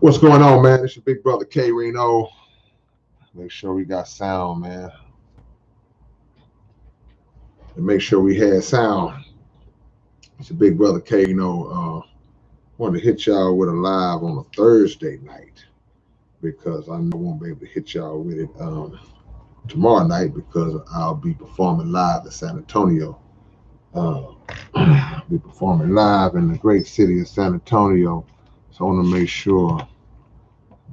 What's going on, man? It's your big brother K-Rino. Make sure we got sound, man. And make sure we had sound. It's your big brother K-Rino. Wanted to hit y'all with a live on a Thursday night because I know I won't be able to hit y'all with it tomorrow night because I'll be performing live in San Antonio. I'll be performing live in the great city of San Antonio. So I want to make sure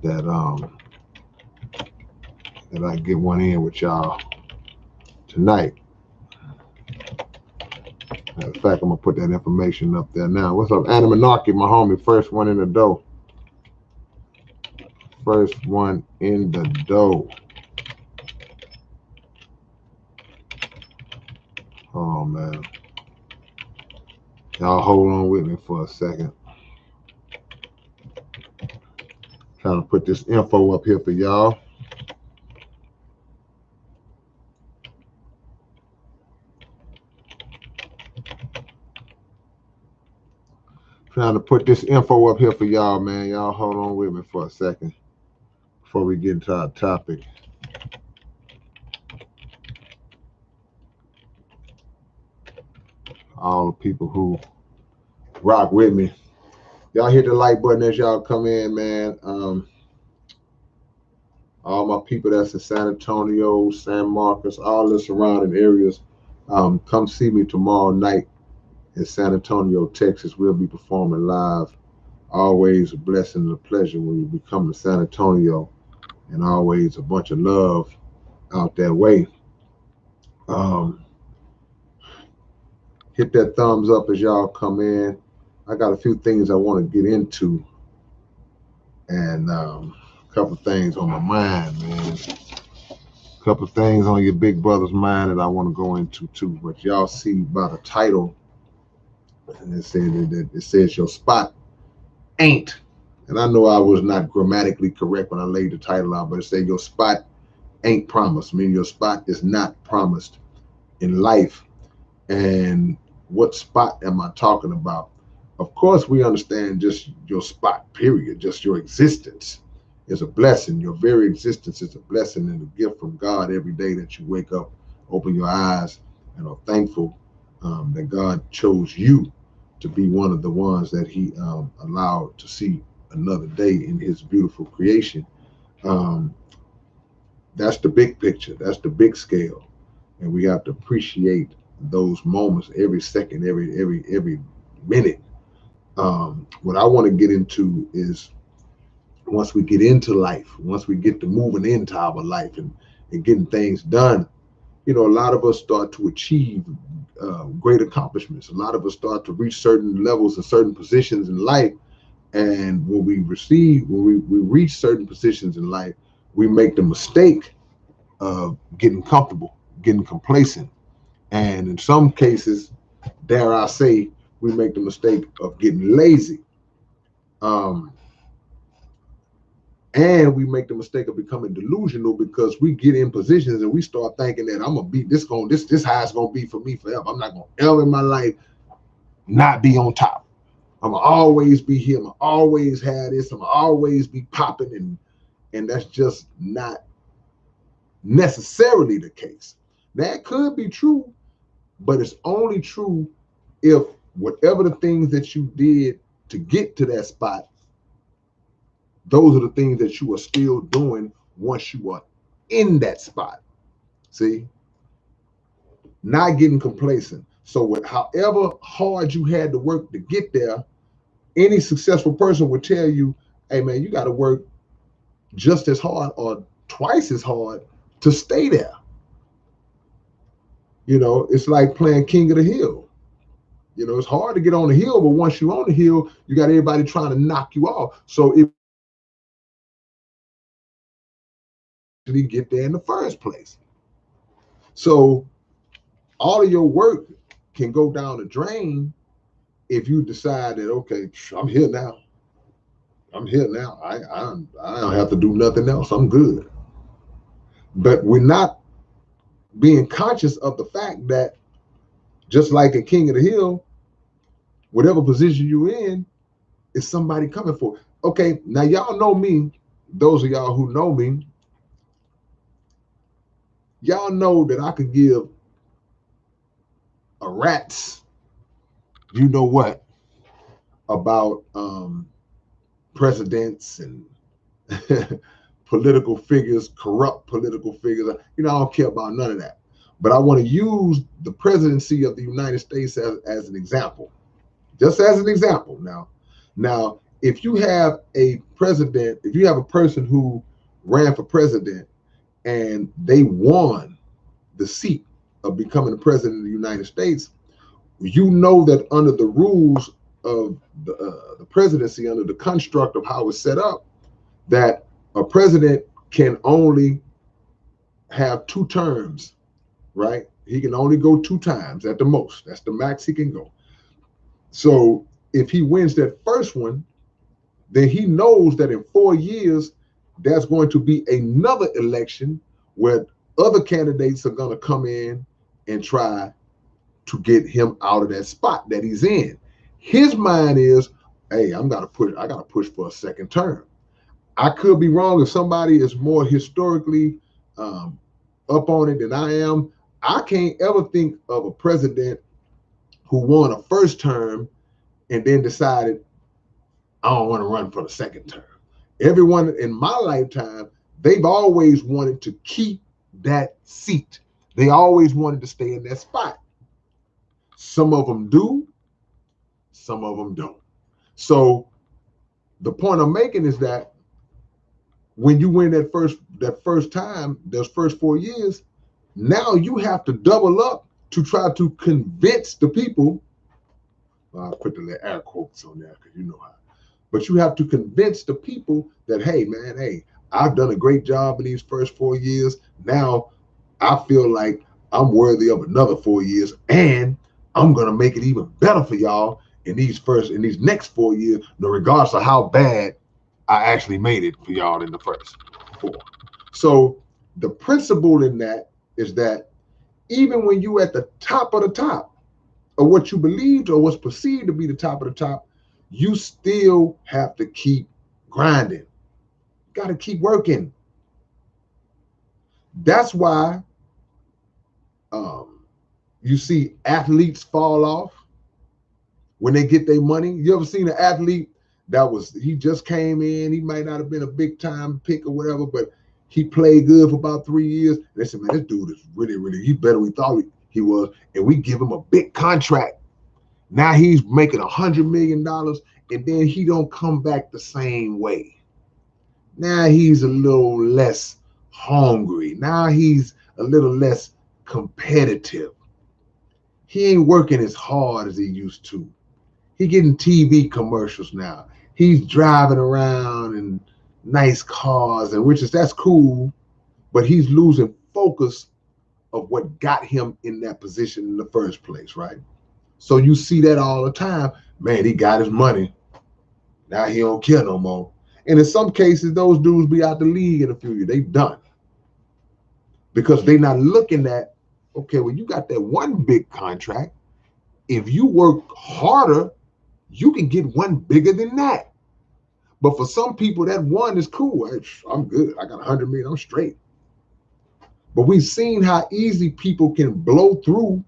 that that I get one in with y'all tonight. Matter of fact, I'm gonna put that information up there now. What's up, Animanarchy, my homie? First one in the dough. First one in the dough. Oh man, y'all hold on with me for a second. Trying to put this info up here for y'all. Trying to put this info up here for y'all, man. Y'all hold on with me for a second before we get into our topic. All the people who rock with me, y'all hit the like button as y'all come in, man. All my people that's in San Antonio, San Marcos, all the surrounding areas, come see me tomorrow night in San Antonio, Texas. We'll be performing live. Always a blessing and a pleasure when you come to San Antonio, and always a bunch of love out that way. Hit that thumbs up as y'all come in. I got a few things I want to get into, and a couple things on my mind, man. A couple things on your big brother's mind that I want to go into too. But y'all see by the title, and it says your spot ain't. And I know I was not grammatically correct when I laid the title out, but it said your spot ain't promised. Meaning your spot is not promised in life. And what spot am I talking about? Of course, we understand just your spot, period. Just your existence is a blessing. Your very existence is a blessing and a gift from God every day that you wake up, open your eyes, and are thankful that God chose you to be one of the ones that He allowed to see another day in His beautiful creation. That's the big picture. That's the big scale, and we have to appreciate those moments every second, every minute. What I want to get into is once we get into life, once we get to moving into our life and getting things done, a lot of us start to achieve great accomplishments. A lot of us start to reach certain levels and certain positions in life. And when we reach certain positions in life, we make the mistake of getting comfortable, getting complacent. And in some cases, dare I say, we make the mistake of getting lazy. And we make the mistake of becoming delusional because we get in positions and we start thinking that I'm gonna be this how it's gonna be for me forever. I'm not gonna ever in my life not be on top. I'm gonna always be here. I'm gonna always have this. I'm gonna always be popping, and that's just not necessarily the case. That could be true, but it's only true if whatever the things that you did to get to that spot, those are the things that you are still doing once you are in that spot. See? Not getting complacent. So however hard you had to work to get there, any successful person would tell you, hey man, you got to work just as hard or twice as hard to stay there. It's like playing King of the Hill. It's hard to get on the hill, but once you're on the hill, you got everybody trying to knock you off. So if you get there in the first place. So all of your work can go down the drain if you decide that, okay, I'm here now. I'm here now. I don't have to do nothing else. I'm good. But we're not being conscious of the fact that just like a King of the Hill, whatever position you're in, is somebody coming for. Okay, now y'all know me. Those of y'all who know me, y'all know that I could give a rat's, you know what, about presidents and political figures, corrupt political figures. You know, I don't care about none of that. But I want to use the presidency of the United States as an example, just as an example. Now, if you have a president, if you have a person who ran for president and they won the seat of becoming the president of the United States, you know that under the rules of the presidency, under the construct of how it's set up, that a president can only have 2 terms, right? He can only go 2 times at the most. That's the max he can go. So if he wins that first one, then he knows that in 4 years, there's going to be another election where other candidates are going to come in and try to get him out of that spot that he's in. His mind is, hey, I got to push for a second term. I could be wrong. If somebody is more historically up on it than I am, I can't ever think of a president who won a first term and then decided, I don't want to run for the second term. Everyone in my lifetime, they've always wanted to keep that seat. They always wanted to stay in that spot. Some of them do, some of them don't. So the point I'm making is that when you win that first time, those first 4 years, now you have to double up to try to convince the people. I'll put the little air quotes on there because you know how. But you have to convince the people that, hey, man, hey, I've done a great job in these first 4 years. Now I feel like I'm worthy of another 4 years, and I'm gonna make it even better for y'all in these next 4 years, no regards to how bad I actually made it for y'all in the first 4. So the principle in that is that even when you at the top of the top of what you believed or what's perceived to be the top of the top, you still have to keep grinding. Got to keep working. That's why you see athletes fall off when they get their money. You ever seen an athlete he just came in, he might not have been a big time pick or whatever, but he played good for about 3 years. And they said, man, this dude is really, he's better than we thought he was. And we give him a big contract. Now he's making $100 million, and then he don't come back the same way. Now he's a little less hungry. Now he's a little less competitive. He ain't working as hard as he used to. He getting TV commercials now. He's driving around in nice cars, and that's cool, but he's losing focus of what got him in that position in the first place, right? So you see that all the time. Man, he got his money. Now he don't care no more. And in some cases, those dudes be out the league in a few years. They done. Because they not looking at, okay, well, you got that one big contract. If you work harder, you can get one bigger than that. But for some people, that one is cool. I'm good. I got 100 million. I'm straight. But we've seen how easy people can blow through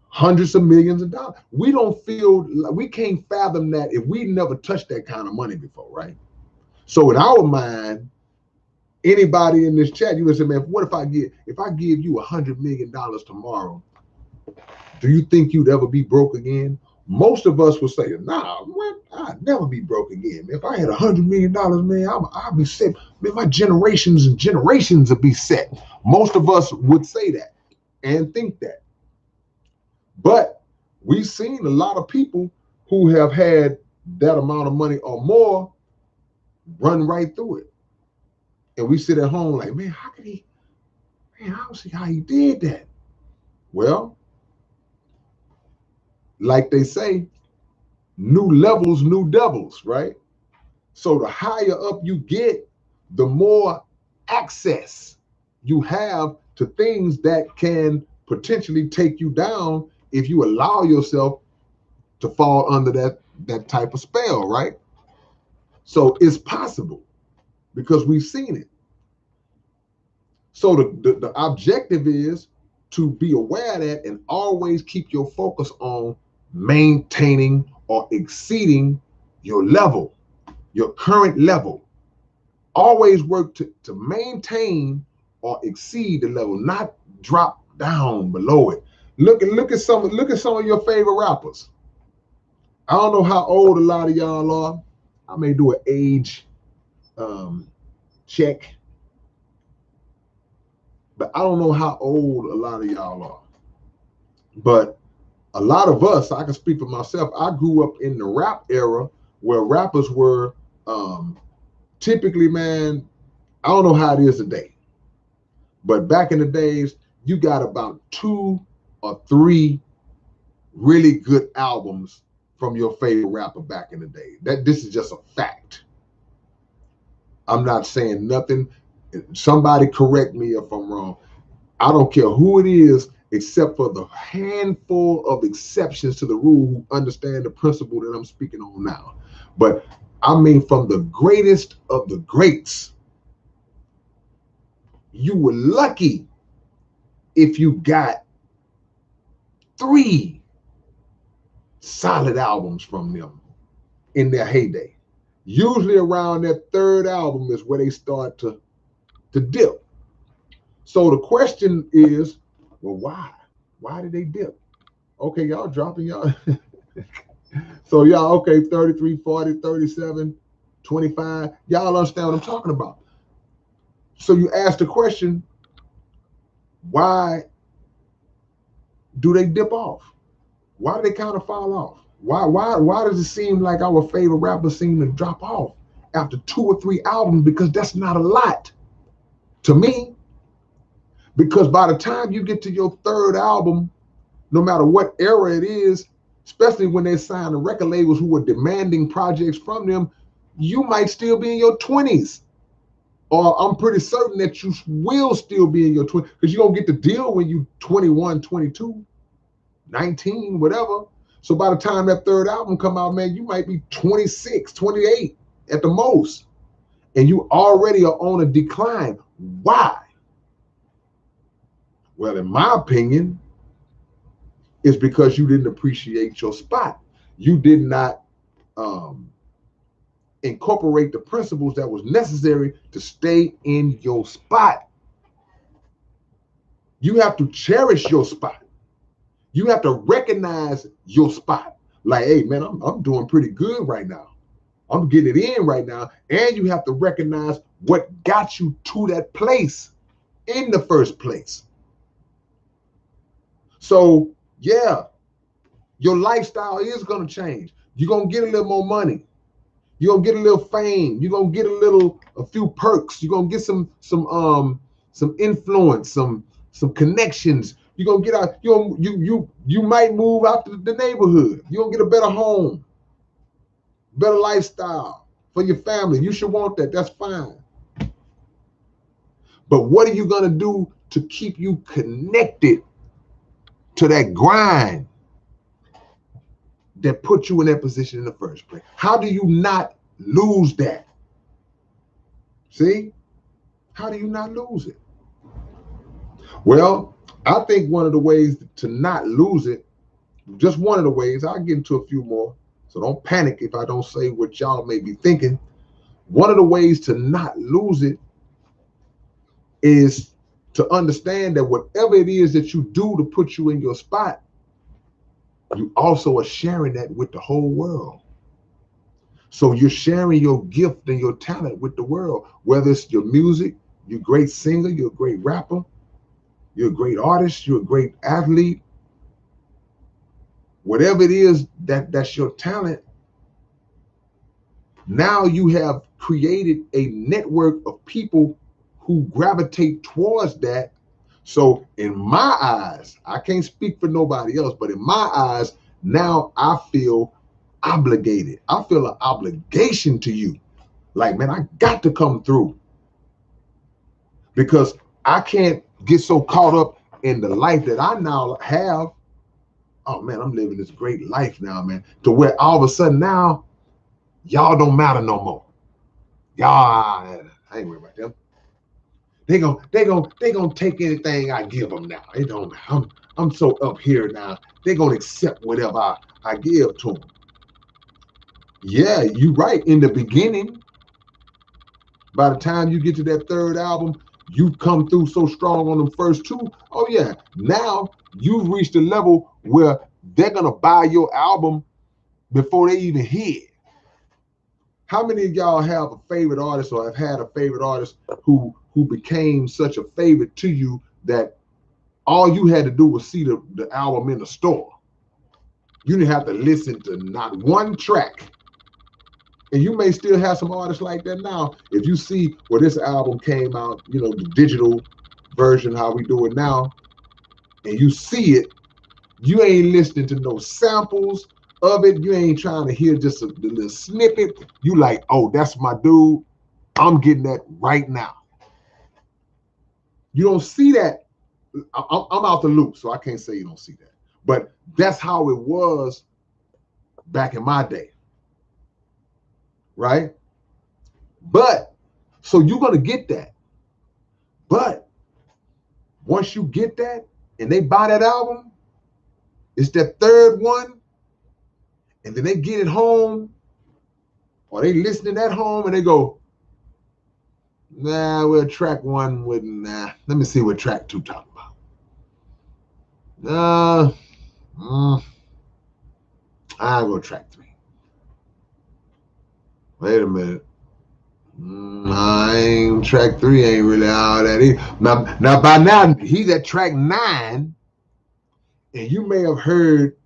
hundreds of millions of dollars. We can't fathom that if we never touched that kind of money before, right? So in our mind, anybody in this chat, you would say, man, what if I give you $100 million tomorrow, do you think you'd ever be broke again? Most of us would say, nah, man, I'd never be broke again. If I had $100 million, man, I'd be set. Man, my generations and generations would be set. Most of us would say that and think that. But we've seen a lot of people who have had that amount of money or more run right through it. And we sit at home like, man, I don't see how he did that. Well, like they say, new levels, new devils, right? So the higher up you get, the more access you have to things that can potentially take you down if you allow yourself to fall under that type of spell, right? So it's possible because we've seen it. So the objective is to be aware of that and always keep your focus on maintaining or exceeding your level, your current level. Always work to maintain or exceed the level, not drop down below it. Look at some of your favorite rappers. I don't know how old a lot of y'all are. I may do an age check, but I don't know how old a lot of y'all are. But a lot of us, I can speak for myself, I grew up in the rap era where rappers were typically, man, I don't know how it is today, but back in the days, you got about 2 or 3 really good albums from your favorite rapper back in the day. This is just a fact. I'm not saying nothing. Somebody correct me if I'm wrong. I don't care who it is, except for the handful of exceptions to the rule who understand the principle that I'm speaking on now. But I mean, from the greatest of the greats, you were lucky if you got 3 solid albums from them in their heyday. Usually around their 3rd album is where they start to dip. So the question is, well, why? Why did they dip? Okay, y'all dropping y'all. So y'all, okay, 33, 40, 37, 25. Y'all understand what I'm talking about. So you ask the question, why do they dip off? Why do they kind of fall off? Why does it seem like our favorite rappers seem to drop off after 2 or 3 albums? Because that's not a lot to me. Because by the time you get to your 3rd album, no matter what era it is, especially when they sign the record labels who are demanding projects from them, you might still be in your 20s. Or I'm pretty certain that you will still be in your 20s because you don't get the deal when you 21, 22, 19, whatever. So by the time that 3rd album come out, man, you might be 26, 28 at the most. And you already are on a decline. Why? Well, in my opinion, it's because you didn't appreciate your spot. You did not incorporate the principles that was necessary to stay in your spot. You have to cherish your spot. You have to recognize your spot. Like, hey, man, I'm doing pretty good right now. I'm getting it in right now. And you have to recognize what got you to that place in the first place. So, yeah, your lifestyle is going to change. You're going to get a little more money. You're going to get a little fame. You're going to get a few perks. You're going to get some influence, some connections. You're going to get out. You might move out to the neighborhood. You're going to get a better home, better lifestyle for your family. You should want that. That's fine. But what are you going to do to keep you connected to that grind that put you in that position in the first place? How do you not lose that? See? How do you not lose it? Well, I think one of the ways to not lose it, just one of the ways, I'll get into a few more, so don't panic if I don't say what y'all may be thinking. One of the ways to not lose it is to understand that whatever it is that you do to put you in your spot, you also are sharing that with the whole world. So you're sharing your gift and your talent with the world, whether it's your music, you're a great singer, you're a great rapper, you're a great artist, you're a great athlete. Whatever it is that's your talent, now you have created a network of people who gravitate towards that. So in my eyes, I can't speak for nobody else, but in my eyes, now I feel obligated. I feel an obligation to you. Like, man, I got to come through because I can't get so caught up in the life that I now have. Oh man, I'm living this great life now, man, to where all of a sudden now y'all don't matter no more. Yeah, I ain't worried about them. They gonna take anything I give them now. It don't. I'm so up here now. They gonna accept whatever I give to them. Yeah, you right. In the beginning, by the time you get to that third album, you come through so strong on them first two. Oh yeah, now you've reached a level where they're gonna buy your album before they even hear it. How many of y'all have a favorite artist or have had a favorite artist who became such a favorite to you that all you had to do was see the album in the store? You didn't have to listen to not one track. And you may still have some artists like that now. If you see where this album came out, you know, the digital version, how we do it now, and you see it, you ain't listening to no samples of it. You ain't trying to hear just a little snippet. You like, oh, that's my dude. I'm getting that right now. You don't see that. I'm out the loop, so I can't say you don't see that. But that's how it was back in my day, right? But, so you're going to get that. But once you get that and they buy that album, it's that third one, and then they get it home or they listening at home and they go, nah, well, track one wouldn't, nah. Let me see what track two talking about. I'll go track three. Wait a minute. Track three ain't really all that either. Now by now, he's at track 9, and you may have heard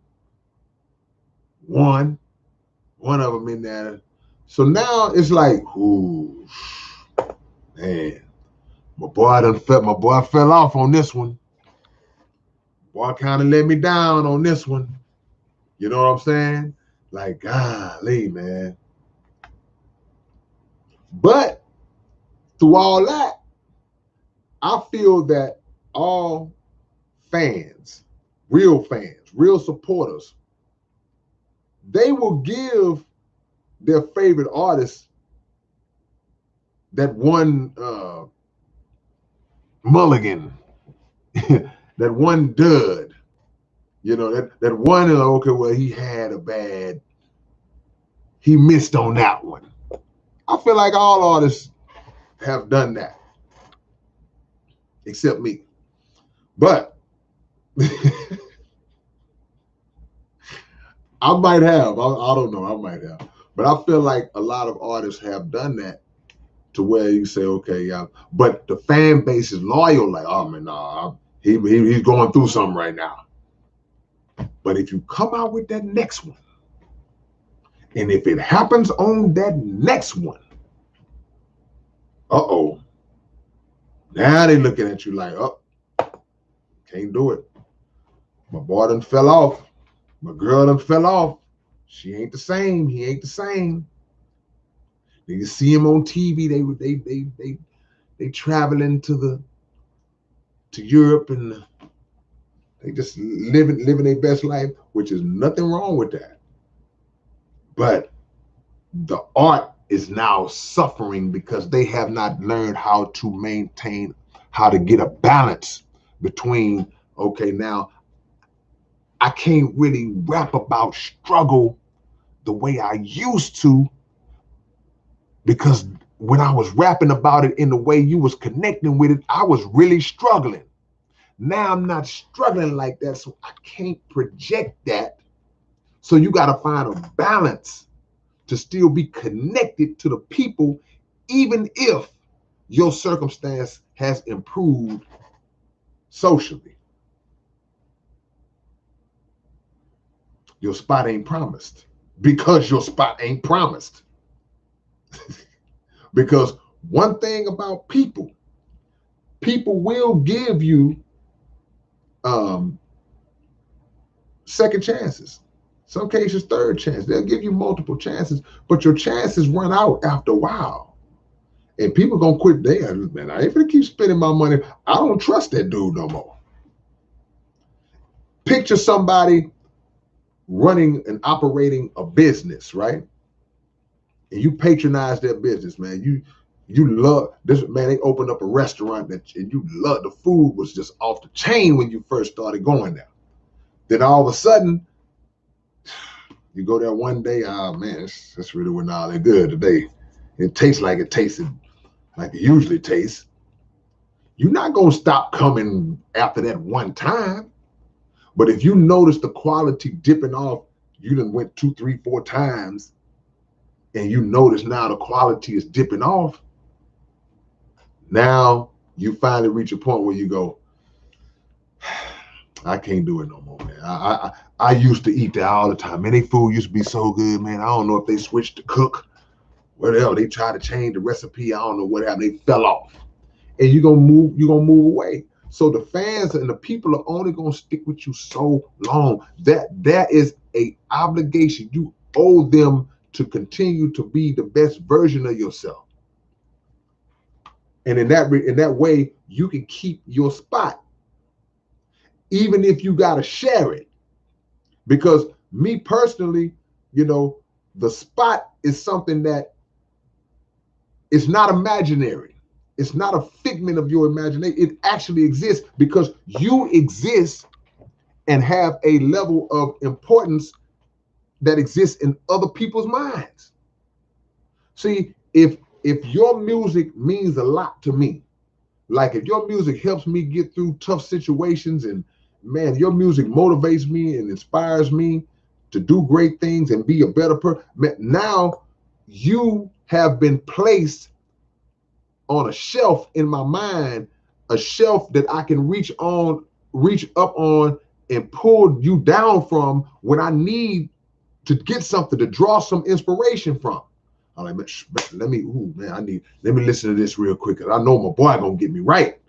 one of them in there. So now it's like, ooh, man, my boy fell off on this one. Boy kind of let me down on this one. You know what I'm saying? Like, golly, man. But through all that, I feel that all fans, real supporters, they will give their favorite artist that one mulligan, that one dud, you know, that one, okay, well, he missed on that one. I feel like all artists have done that, except me. But I might have, I don't know, I might have. But I feel like a lot of artists have done that to where you say, okay, yeah, but the fan base is loyal, like, oh man, nah, he's going through something right now. But if you come out with that next one, and if it happens on that next one, uh-oh, now they looking at you like, oh, can't do it. My boy done fell off. My girl done fell off. She ain't the same. He ain't the same. You see him on TV. They traveling to Europe, and they just living their best life, which is nothing wrong with that. But the art is now suffering because they have not learned how to maintain, how to get a balance between, okay, now I can't really rap about struggle the way I used to, because when I was rapping about it in the way you was connecting with it, I was really struggling. Now I'm not struggling like that, so I can't project that. So you got to find a balance to still be connected to the people, even if your circumstance has improved socially. Your spot ain't promised because your spot ain't promised. Because one thing about people will give you second chances. Some cases, third chance. They'll give you multiple chances, but your chances run out after a while. And people gonna quit there. Man, I ain't gonna keep spending my money. I don't trust that dude no more. Picture somebody running and operating a business, right? and you patronize their business, man. You love this, man. They opened up a restaurant and you love the food was just off the chain when you first started going there. Then all of a sudden, you go there one day, oh man, it's really wasn't all that good today. It tastes like it tasted like it usually tastes. You're not gonna stop coming after that one time. But if you notice the quality dipping off, you done went 2, 3, 4 times, and you notice now the quality is dipping off. Now you finally reach a point where you go, I can't do it no more, man. I used to eat that all the time. Man, they food used to be so good, man. I don't know if they switched to cook, whatever. They tried to change the recipe. I don't know what happened. They fell off. And you're gonna move away. So the fans and the people are only gonna stick with you so long. That is a obligation. You owe them to continue to be the best version of yourself. And in that way, you can keep your spot, even if you gotta share it. Because me personally, the spot is something that is not imaginary. It's not a figment of your imagination. It actually exists because you exist and have a level of importance that exists in other people's minds. See, if your music means a lot to me, like if your music helps me get through tough situations, and man, your music motivates me and inspires me to do great things and be a better person, now you have been placed on a shelf in my mind, a shelf that I can reach up on and pull you down from when I need to get something, to draw some inspiration from. I'm like, let me listen to this real quick, because I know my boy gonna get me right.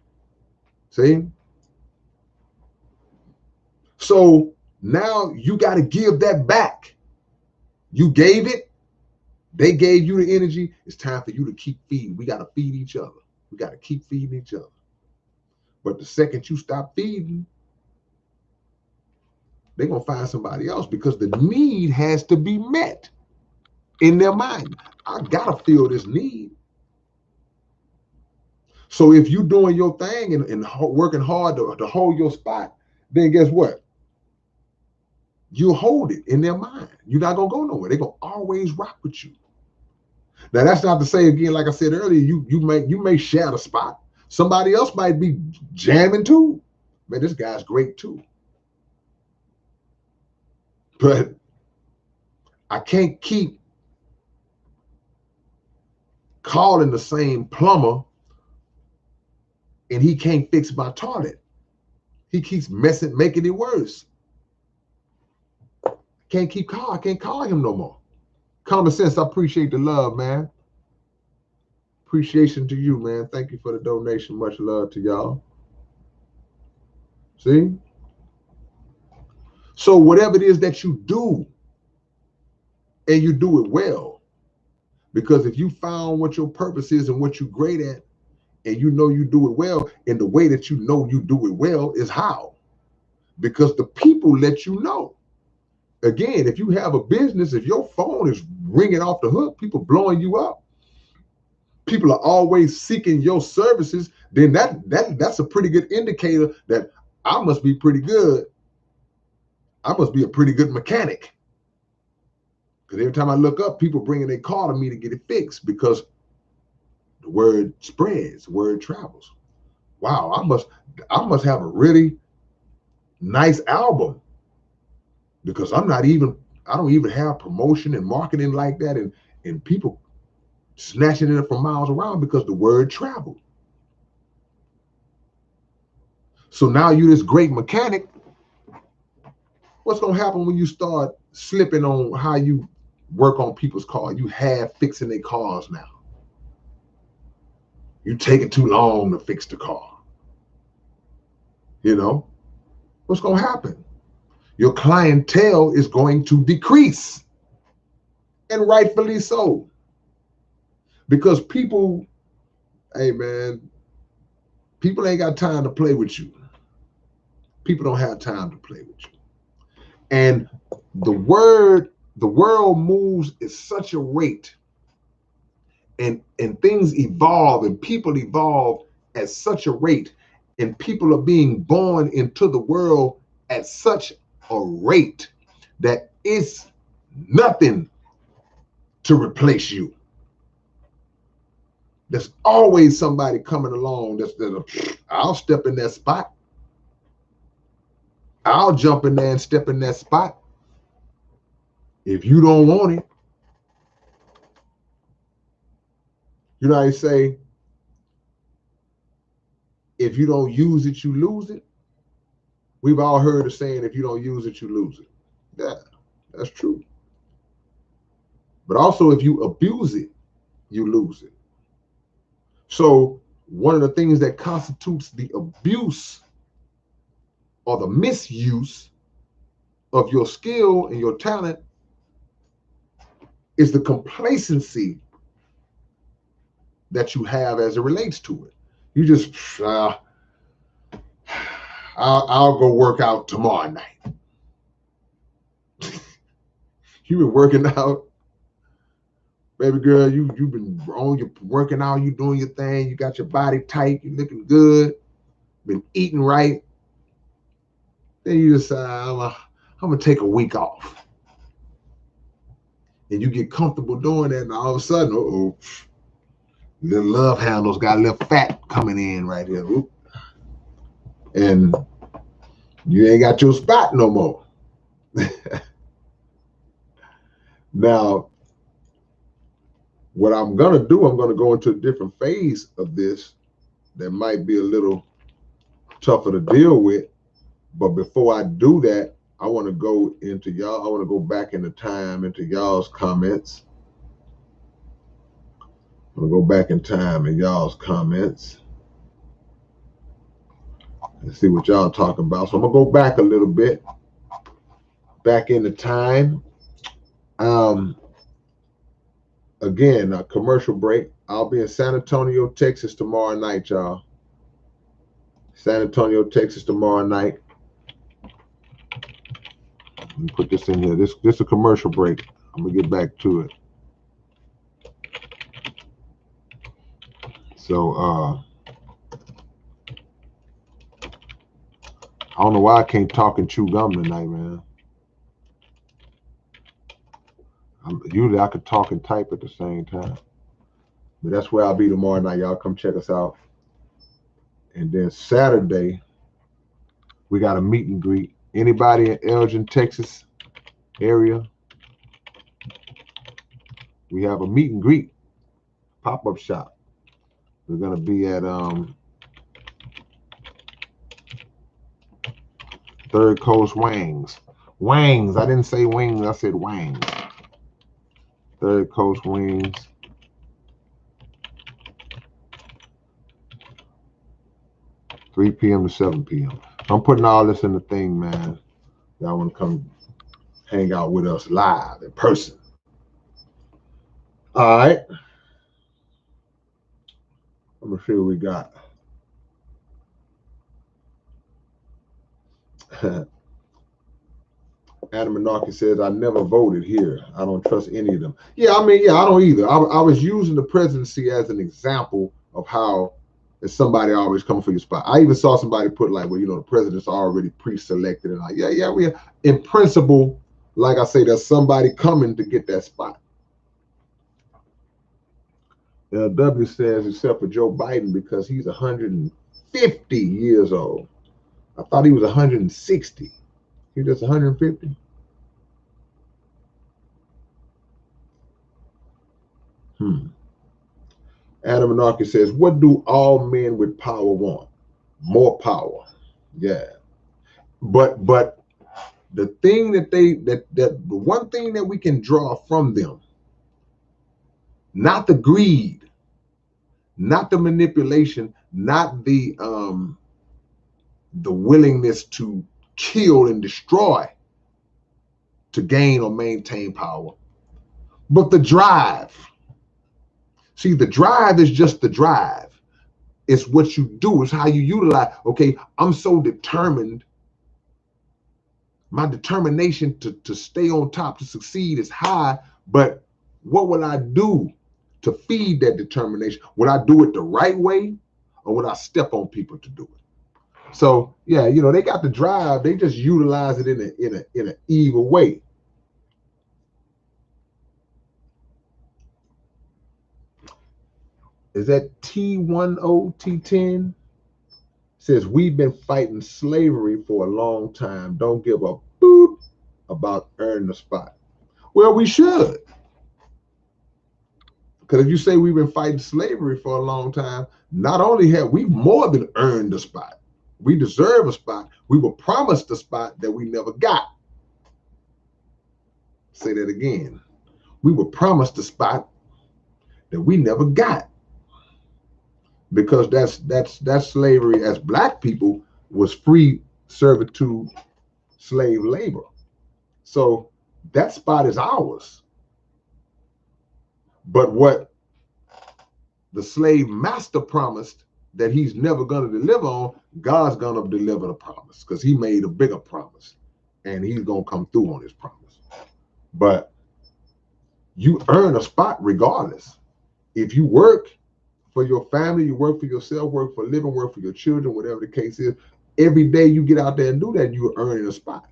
See? So now you got to give that back. You gave it. They gave you the energy. It's time for you to keep feeding. We got to feed each other. We got to keep feeding each other. But the second you stop feeding, they're going to find somebody else, because the need has to be met in their mind. I got to fill this need. So if you're doing your thing and working hard to hold your spot, then guess what? You hold it in their mind. You're not going to go nowhere. They're going to always rock with you. Now, that's not to say, again, like I said earlier, you may share the spot. Somebody else might be jamming too. Man, this guy's great too. But I can't keep calling the same plumber and he can't fix my toilet. He keeps making it worse. I can't call him no more. Common sense, I appreciate the love, man. Appreciation to you, man. Thank you for the donation. Much love to y'all. See? So whatever it is that you do, and you do it well, because if you found what your purpose is and what you're great at, and you know you do it well, and the way that you know you do it well is how? Because the people let you know. Again, if you have a business, if your phone is ringing off the hook, people blowing you up, people are always seeking your services, then that's a pretty good indicator that I must be pretty good. I must be a pretty good mechanic. Because every time I look up, people bringing their car to me to get it fixed, because the word spreads, the word travels. Wow, I must have a really nice album, because I don't even have promotion and marketing like that, and people snatching it from miles around because the word traveled. So now you're this great mechanic. What's going to happen when you start slipping on how you work on people's cars? You have fixing their cars now. You taking too long to fix the car. What's going to happen? Your clientele is going to decrease, and rightfully so. Because people, hey man, people ain't got time to play with you. People don't have time to play with you. And the world moves at such a rate and things evolve and people evolve at such a rate, and people are being born into the world at such a rate that it's nothing to replace you. There's always somebody coming along I'll step in that spot. I'll jump in there and step in that spot. If you don't want it, you know how you say, if you don't use it, you lose it. We've all heard the saying, if you don't use it, you lose it. Yeah, that's true. But also, if you abuse it, you lose it. So one of the things that constitutes the abuse or the misuse of your skill and your talent is the complacency that you have as it relates to it. You just, I'll go work out tomorrow night. You've been working out, baby girl. You've been on your working out. You doing your thing. You got your body tight. You looking good. Been eating right. Then you decide, I'm gonna take a week off, and you get comfortable doing that, and all of a sudden, little love handles got a little fat coming in right here, and you ain't got your spot no more. Now, what I'm gonna do, I'm gonna go into a different phase of this that might be a little tougher to deal with. But before I do that, I want to go into y'all. I want to go back into time into y'all's comments. I'm gonna go back in time in y'all's comments and see what y'all talking about. So I'm gonna go back a little bit, back into time. Again, a commercial break. I'll be in San Antonio, Texas tomorrow night, y'all. San Antonio, Texas tomorrow night. Let me put this in here. This is a commercial break. I'm gonna get back to it. So I don't know why I can't talk and chew gum tonight, man. Usually I could talk and type at the same time. But that's where I'll be tomorrow night. Y'all come check us out. And then Saturday, we got a meet and greet. Anybody in Elgin, Texas area, we have a meet and greet pop-up shop. We're gonna be at Third Coast Wangs. Wangs. I didn't say wings. I said Wangs. Third Coast Wings. $3 p.m. to 7 p.m. I'm putting all this in the thing, man. Y'all want to come hang out with us live in person. All right. I'm going to see what we got. Adam Anarchy says, I never voted here. I don't trust any of them. Yeah, I don't either. I was using the presidency as an example of how there's somebody always coming for your spot. I even saw somebody put like, well, the president's already pre-selected. And we are. In principle, like I say, there's somebody coming to get that spot. LW says, except for Joe Biden, because he's 150 years old. I thought he was 160. He's just 150. Adam Anarchy says, what do all men with power want? More power. Yeah. But the thing the one thing that we can draw from them, not the greed, not the manipulation, not the willingness to kill and destroy to gain or maintain power, but the drive. See, the drive is just the drive. It's what you do. It's how you utilize. Okay, I'm so determined. My determination to stay on top, to succeed is high, but what will I do to feed that determination. Would I do it the right way, or would I step on people to do it? So yeah, you know, they got the drive. They just utilize it in an evil way. Is that T10 T10? Says we've been fighting slavery for a long time. Don't give a boop about earning a spot. Well, we should. Because if you say we've been fighting slavery for a long time, not only have we more than earned a spot, we deserve a spot. We were promised a spot that we never got. Say that again. We were promised a spot that we never got. Because that's slavery as black people was free servitude, slave labor. So that spot is ours. But what the slave master promised that he's never going to deliver on, God's going to deliver the promise because he made a bigger promise and he's going to come through on his promise. But you earn a spot regardless. If you work for your family, you work for yourself, work for a living, work for your children, whatever the case is, every day you get out there and do that, you're earning a spot.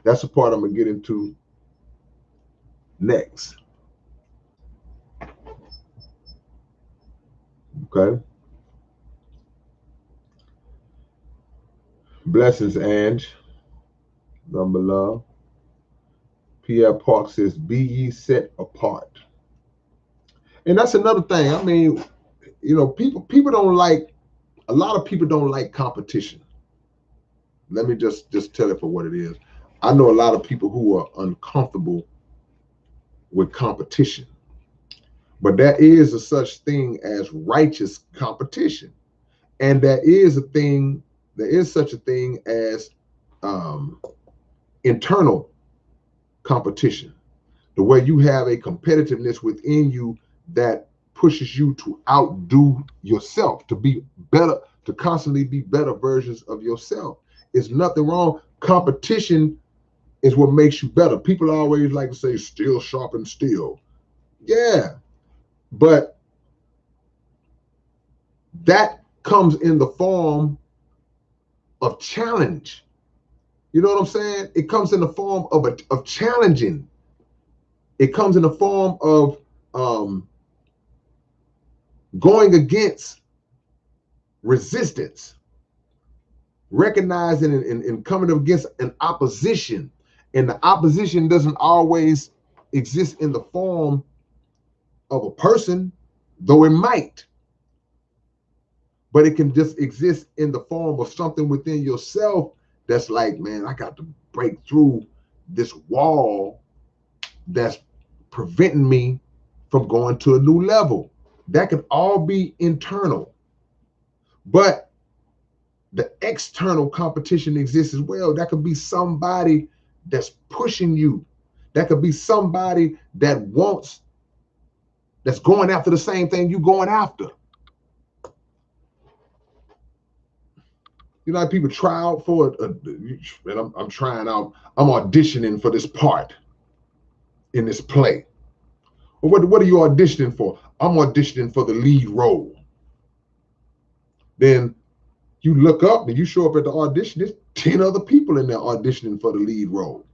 That's the part I'm going to get into next. Okay. Blessings, Ange. Number love. Pierre Park says, be ye set apart. And that's another thing. I mean, you know, people don't like, a lot of people don't like competition. Let me just tell it for what it is. I know a lot of people who are uncomfortable with competition. But there is a such thing as righteous competition. And there is such a thing as internal competition, the way you have a competitiveness within you that pushes you to outdo yourself, to be better, to constantly be better versions of yourself. It's nothing wrong. Competition is what makes you better. People always like to say, steel sharpens steel. Yeah, but that comes in the form of challenge. You know what I'm saying? It comes in the form of challenging. It comes in the form of going against resistance, recognizing and coming against an opposition. And the opposition doesn't always exist in the form of a person, though it might. But it can just exist in the form of something within yourself that's like, man, I got to break through this wall that's preventing me from going to a new level. That can all be internal. But the external competition exists as well. That could be somebody that's pushing you. That could be somebody that's going after the same thing you're going after. You know, like people try out for and I'm trying out, I'm auditioning for this part in this play. Well, what are you auditioning for? I'm auditioning for the lead role. Then you look up and you show up at the audition, there's 10 other people in there auditioning for the lead role.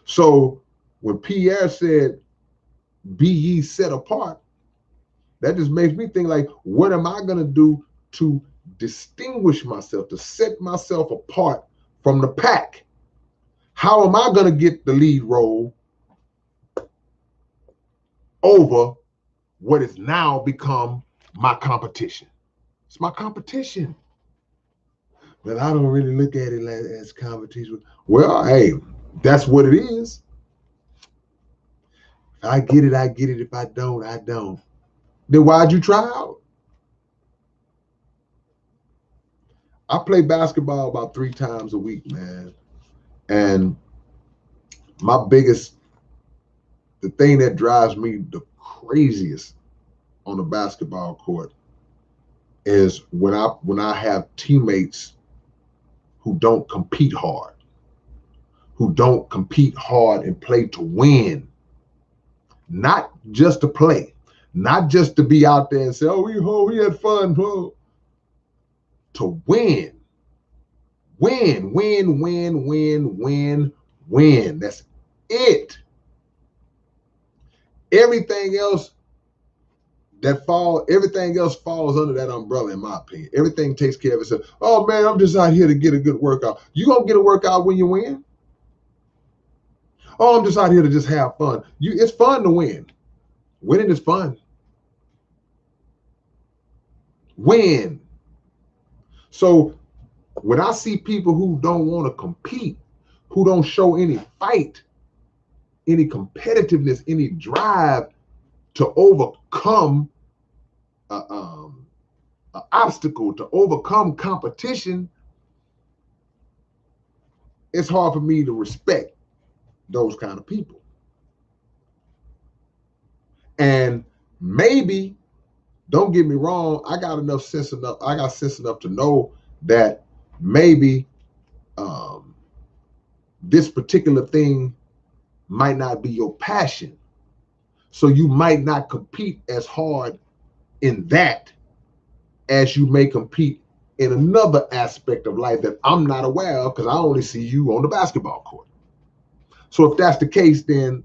So when Pierre said, be ye set apart, that just makes me think like, what am I going to do to distinguish myself, to set myself apart from the pack? How am I going to get the lead role over what has now become my competition? It's my competition. But I don't really look at it as competition. Well, hey, that's what it is. If I get it, I get it. If I don't, I don't. Then why'd you try out? I play basketball about 3 times a week, man. And the thing that drives me the craziest on the basketball court is when I have teammates who don't compete hard and play to win. not just to play, not just to be out there and say, oh, we had fun. Oh. To win. Win, win, win, win, win, win. That's it. Everything else falls under that umbrella, in my opinion. Everything takes care of itself. Oh man, I'm just out here to get a good workout. You gonna get a workout when you win? Oh, I'm just out here to just have fun. It's fun to win. Winning is fun. Win. So when I see people who don't want to compete, who don't show any fight, any competitiveness, any drive to overcome an obstacle, to overcome competition, it's hard for me to respect those kind of people. And maybe, don't get me wrong, I got sense enough to know that maybe this particular thing might not be your passion. So you might not compete as hard in that as you may compete in another aspect of life that I'm not aware of, because I only see you on the basketball court. So if that's the case, then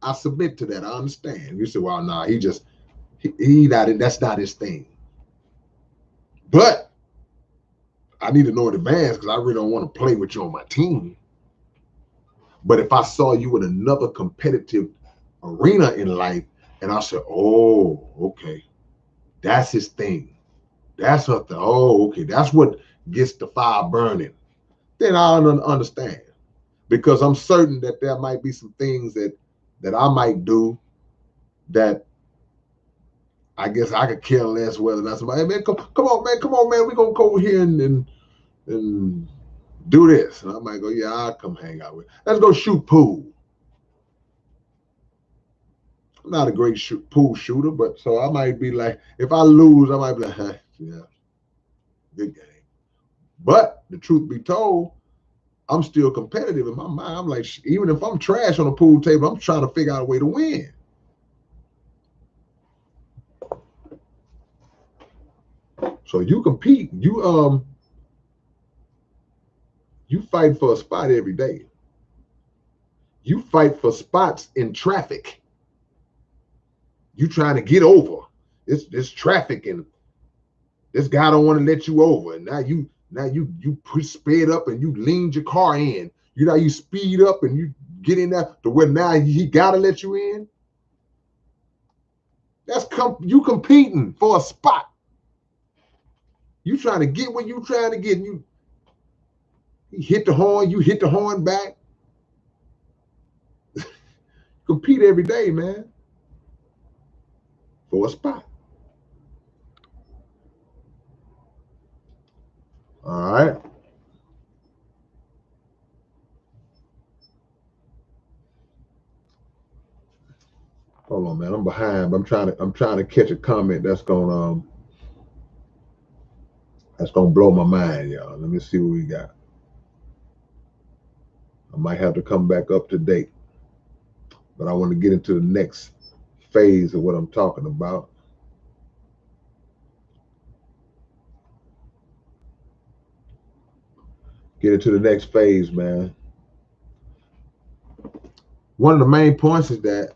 I submit to that. I understand. You say, well, nah, that's not his thing. But I need to know in advance, because I really don't want to play with you on my team. But if I saw you in another competitive arena in life, and I said, oh, okay, that's his thing. That's her thing. Oh, okay, that's what gets the fire burning. Then I'll understand, because I'm certain that there might be some things that I might do that I guess I could care less whether or not somebody, hey man, come on, man, we're gonna go over here and do this. And I might go, yeah, I'll come hang out with. Let's go shoot pool. I'm not a great pool shooter, but so I might be like, if I lose, I might be like, hey, yeah, good game. But the truth be told, I'm still competitive in my mind. I'm like, even if I'm trash on a pool table, I'm trying to figure out a way to win. So you compete, you fight for a spot every day. You fight for spots in traffic. You trying to get over. It's traffic, and this guy don't want to let you over. And now you push speed up and you leaned your car in. You speed up and you get in there to where now he gotta let you in. That's you competing for a spot. You trying to get what you trying to get. And he hit the horn, you hit the horn back. Compete every day, man, for a spot. All right. Hold on, man. I'm behind. But I'm trying to catch a comment that's gonna blow my mind, y'all. Let me see what we got. I might have to come back up to date, but I want to get into the next phase of what I'm talking about. Get into the next phase, man. One of the main points is that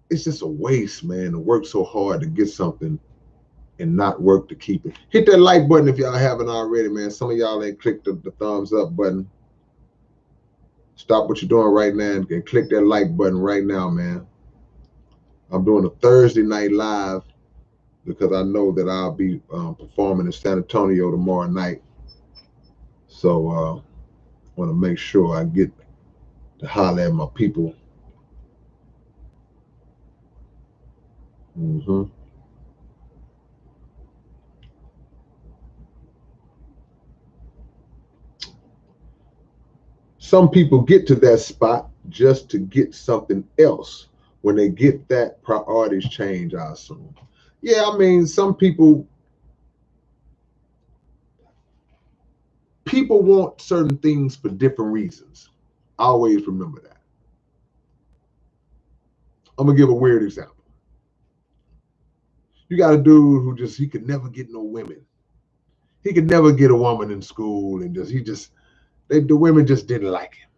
it's just a waste, man, to work so hard to get something and not work to keep it. Hit that like button if y'all haven't already, man. Some of y'all ain't clicked the thumbs up button. Stop what you're doing right now and click that like button right now, man. I'm doing a Thursday night live because I know that I'll be performing in San Antonio tomorrow night. So I want to make sure I get to holler at my people. Mm-hmm. Some people get to that spot just to get something else. When they get that, priorities change, I assume. Yeah, I mean, some people want certain things for different reasons. I always remember that. I'm gonna give a weird example. You got a dude who he could never get no women. He could never get a woman in school, and the women just didn't like him.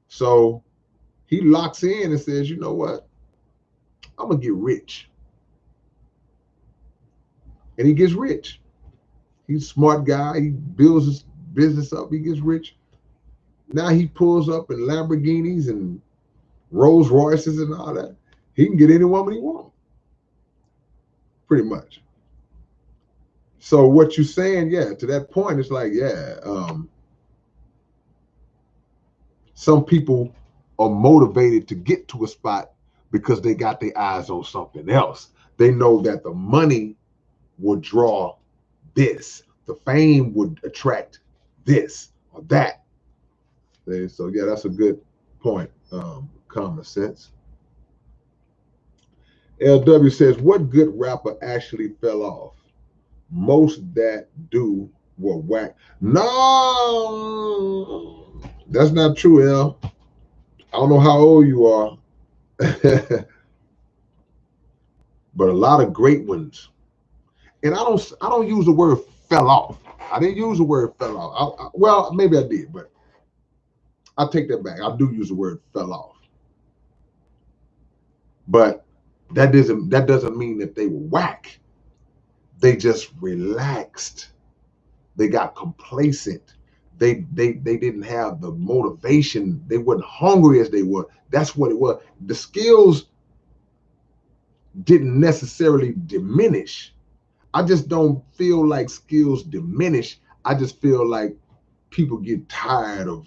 So he locks in and says, you know what? I'm gonna get rich. And he gets rich. He's a smart guy. He builds his business up. He gets rich. Now he pulls up in Lamborghinis and Rolls Royces and all that. He can get any woman he wants, pretty much. So what you're saying, yeah, to that point, it's like, yeah, some people are motivated to get to a spot because they got their eyes on something else. They know that the money would draw this, the fame would attract this or that. So yeah, that's a good point. Common sense. LW says, what good rapper actually fell off? Most that do were whack. No, that's not true, L. I don't know how old you are, but a lot of great ones. And I don't use the word fell off. I didn't use the word fell off. Well, maybe I did, but I take that back. I do use the word fell off. But that doesn't mean that they were whack. They just relaxed. They got complacent. They didn't have the motivation. They weren't hungry as they were. That's what it was. The skills didn't necessarily diminish. I just don't feel like skills diminish. I just feel like people get tired of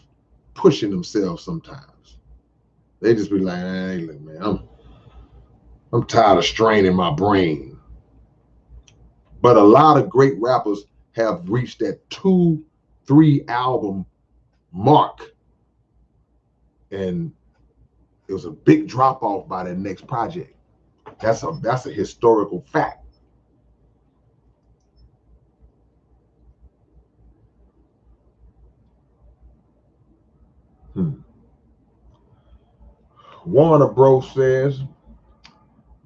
pushing themselves sometimes. They just be like, hey, look, man, I'm tired of straining my brain. But a lot of great rappers have reached that 2-3 album mark, and it was a big drop off by that next project. That's a historical fact. Warner Bros says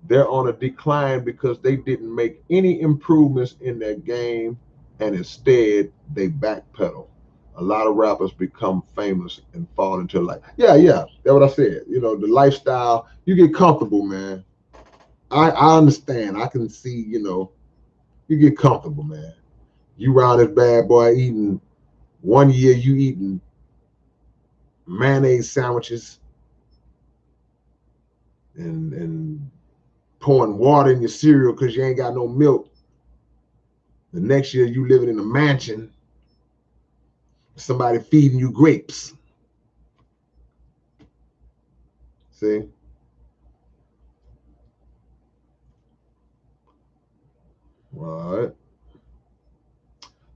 they're on a decline because they didn't make any improvements in their game, and instead they backpedal. A lot of rappers become famous and fall into life. Yeah, that's what I said. You know, the lifestyle, you get comfortable, man. I understand. I can see, you get comfortable, man. You round this bad boy eating, one year you eating mayonnaise sandwiches and pouring water in your cereal because you ain't got no milk. The next year you living in a mansion, somebody feeding you grapes. See? All right.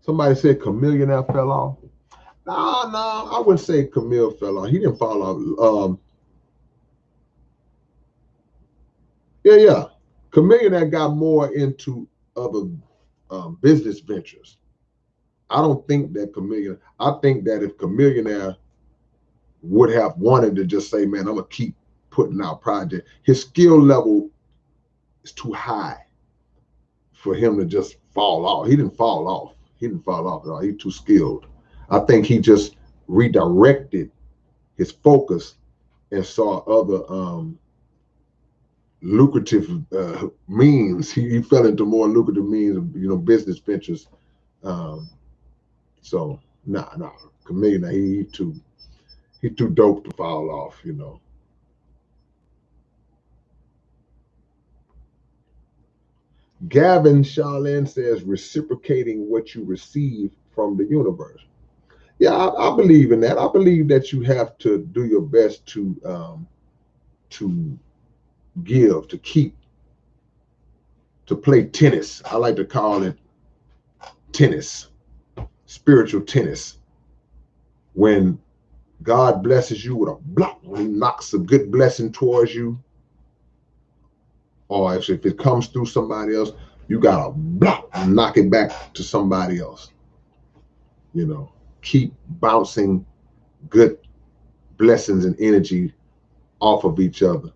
Somebody said Chameleon fell off. No, I wouldn't say Camille fell off. He didn't fall off. Yeah. Chameleon got more into other business ventures. I don't think that Chameleon. I think that if Chameleon would have wanted to just say, man, I'm gonna keep putting out projects, his skill level is too high for him to just fall off. He didn't fall off. He didn't fall off at all. He's too skilled. I think he just redirected his focus and saw other lucrative means. He fell into more lucrative means of, business ventures. So nah, Chameleon, he too dope to fall off, Gavin Charlene says, reciprocating what you receive from the universe. Yeah, I believe in that. I believe that you have to do your best to give, to keep, to play tennis. I like to call it tennis, spiritual tennis. When God blesses you with a block, when he knocks a good blessing towards you, or if it comes through somebody else, you got to block and knock it back to somebody else. Keep bouncing good blessings and energy off of each other.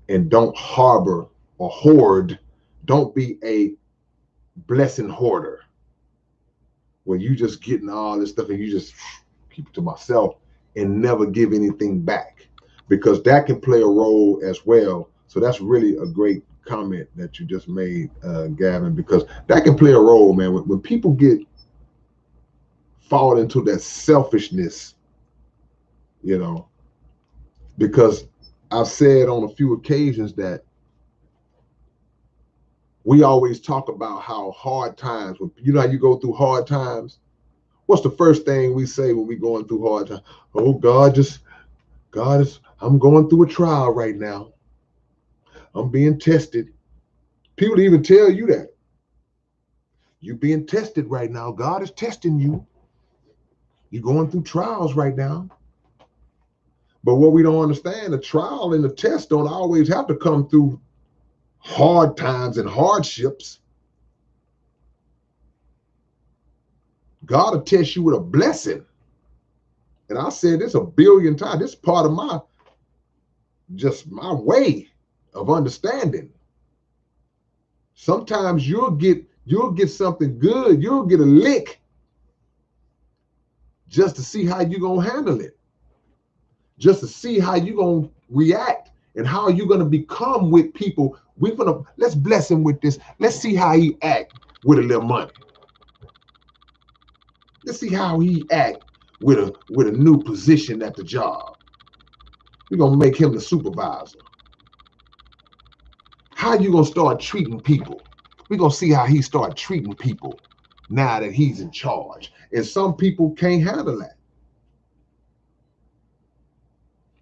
and don't harbor or hoard. Don't be a blessing hoarder where you just getting all this stuff and you just keep it to myself and never give anything back, because that can play a role as well. So that's really a great comment that you just made, Gavin, because that can play a role, man. When people fall into that selfishness, you know, because I've said on a few occasions that we always talk about how hard times, when you know how you go through hard times, what's the first thing we say when we going through hard times? Oh, God is, I'm going through a trial right now. I'm being tested. People even tell you that. You're being tested right now. God is testing you. You're going through trials right now. But what we don't understand, the trial and the test don't always have to come through hard times and hardships. God will test you with a blessing. And I said this a billion times. This is part of my way of understanding. Sometimes you'll get something good. You'll get a lick just to see how you're going to handle it, just to see how you're going to react and how you're going to become with people. Let's bless him with this. Let's see how he act with a little money. Let's see how he act with a new position at the job. We're going to make him the supervisor. How you going to start treating people? We're going to see how he start treating people now that he's in charge. And some people can't handle that.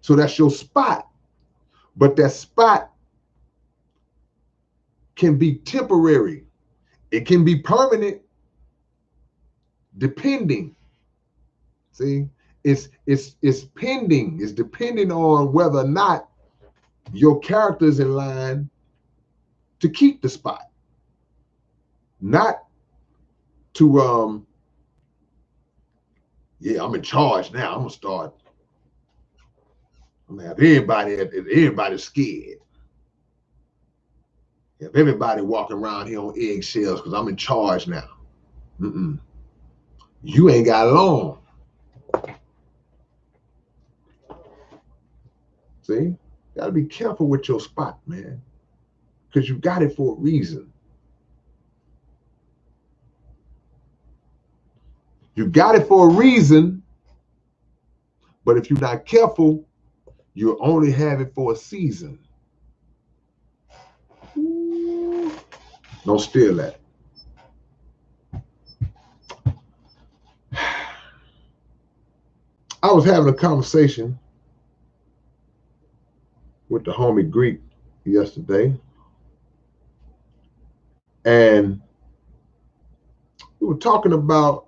So that's your spot. But that spot can be temporary. It can be permanent, depending. See, it's pending. It's depending on whether or not your character is in line to keep the spot. Not to yeah, I'm in charge now. I'm gonna start. I'm gonna have everybody's scared. Have everybody walking around here on eggshells because I'm in charge now. You ain't got long. See, gotta be careful with your spot, man, because you got it for a reason. You got it for a reason, but if you're not careful, you'll only have it for a season. Don't steal that. I was having a conversation with the homie Greek yesterday, and we were talking about,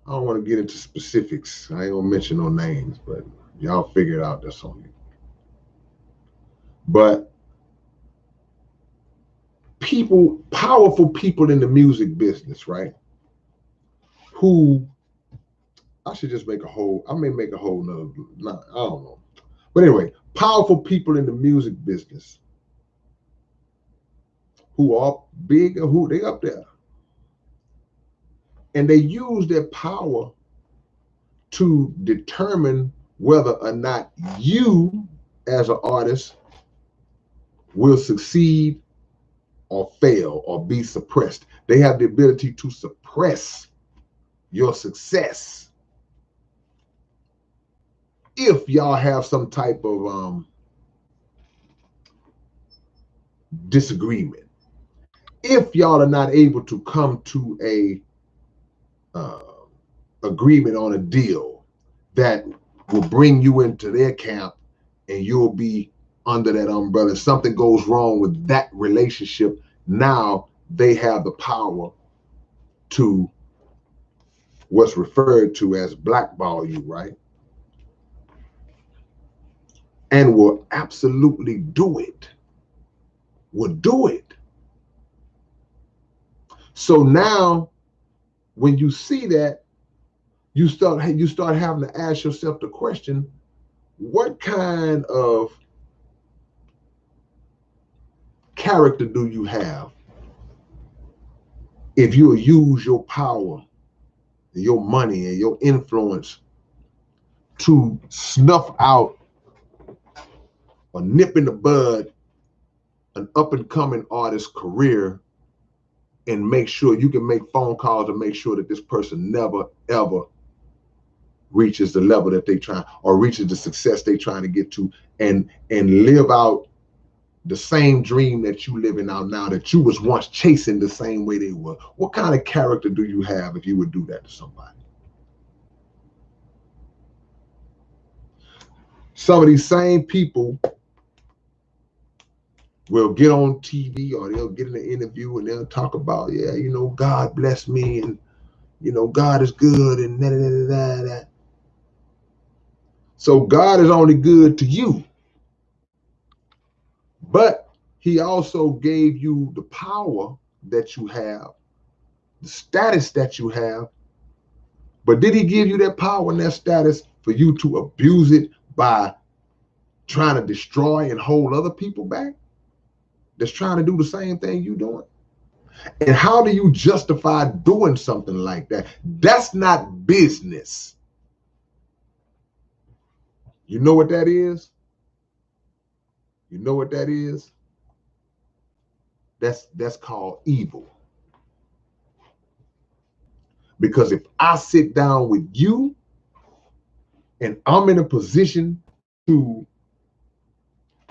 I don't want to get into specifics. I ain't gonna mention no names, but y'all figure it out. That's on you. But people, powerful people in the music business, right? Who I should just make a whole, I may make a whole nother, I don't know. But anyway, powerful people in the music business who are big and who they up there. And they use their power to determine whether or not you as an artist will succeed or fail or be suppressed. They have the ability to suppress your success if y'all have some type of disagreement. If y'all are not able to come to a agreement on a deal that will bring you into their camp and you'll be under that umbrella. If something goes wrong with that relationship, now they have the power to what's referred to as blackball you, right? And will absolutely do it. Will do it. So now when you see that, you start having to ask yourself the question, what kind of character do you have if you use your power, your money, and your influence to snuff out or nip in the bud an up-and-coming artist's career and make sure you can make phone calls to make sure that this person never, ever reaches the level that they try or reaches the success they trying to get to, and live out the same dream that you living out now that you was once chasing the same way they were? What kind of character do you have if you would do that to somebody? Some of these same people will get on TV or they'll get in an interview and they'll talk about, yeah, you know, God bless me and, you know, God is good and da, da, da, da, da. So God is only good to you, but he also gave you the power that you have, the status that you have. But did he give you that power and that status for you to abuse it by trying to destroy and hold other people back that's trying to do the same thing you doing? And how do you justify doing something like that? That's not business. You know what that is? You know what that is? That's called evil. Because if I sit down with you and I'm in a position to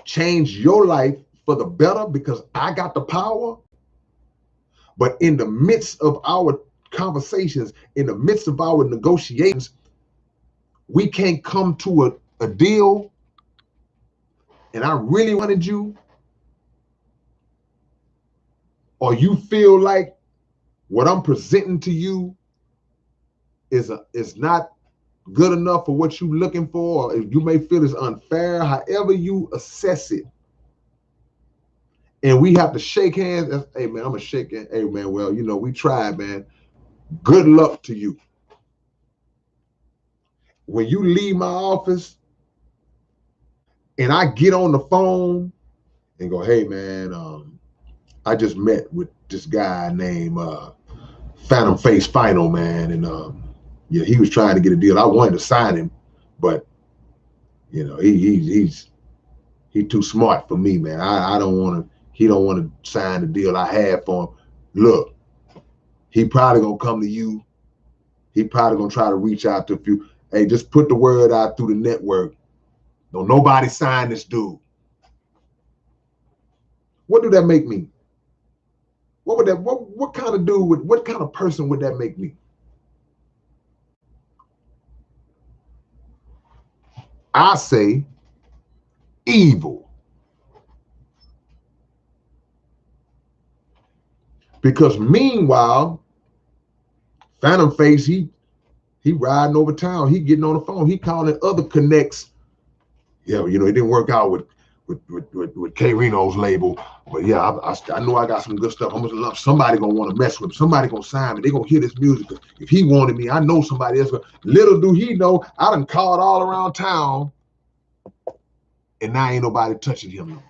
change your life for the better because I got the power, but in the midst of our conversations, in the midst of our negotiations, we can't come to a deal, and I really wanted you, or you feel like what I'm presenting to you is not good enough for what you're looking for, or you may feel it's unfair, however you assess it, and we have to shake hands. Hey man, I'm gonna shake it. Hey man, well, you know, we tried, man. Good luck to you. When you leave my office and I get on the phone and go, hey man, I just met with this guy named Phantom Face Final, man, and yeah, he was trying to get a deal. I wanted to sign him, but you know, he's too smart for me, man. I don't want to. He don't want to sign the deal I had for him. Look, he probably gonna come to you. He probably gonna try to reach out to a few. Hey, just put the word out through the network. Don't nobody sign this dude. What do that make me? What would that? What kind of dude would? What kind of person would that make me? I say evil. Because meanwhile, Phantom Face, he riding over town. He getting on the phone. He calling other connects. Yeah, you know, it didn't work out with K-Rino's label. But yeah, I know I got some good stuff. I'm gonna love somebody gonna want to mess with him. Somebody gonna sign me. They gonna hear this music. If he wanted me, I know somebody else. Little do he know, I done called all around town, and now ain't nobody touching him no more.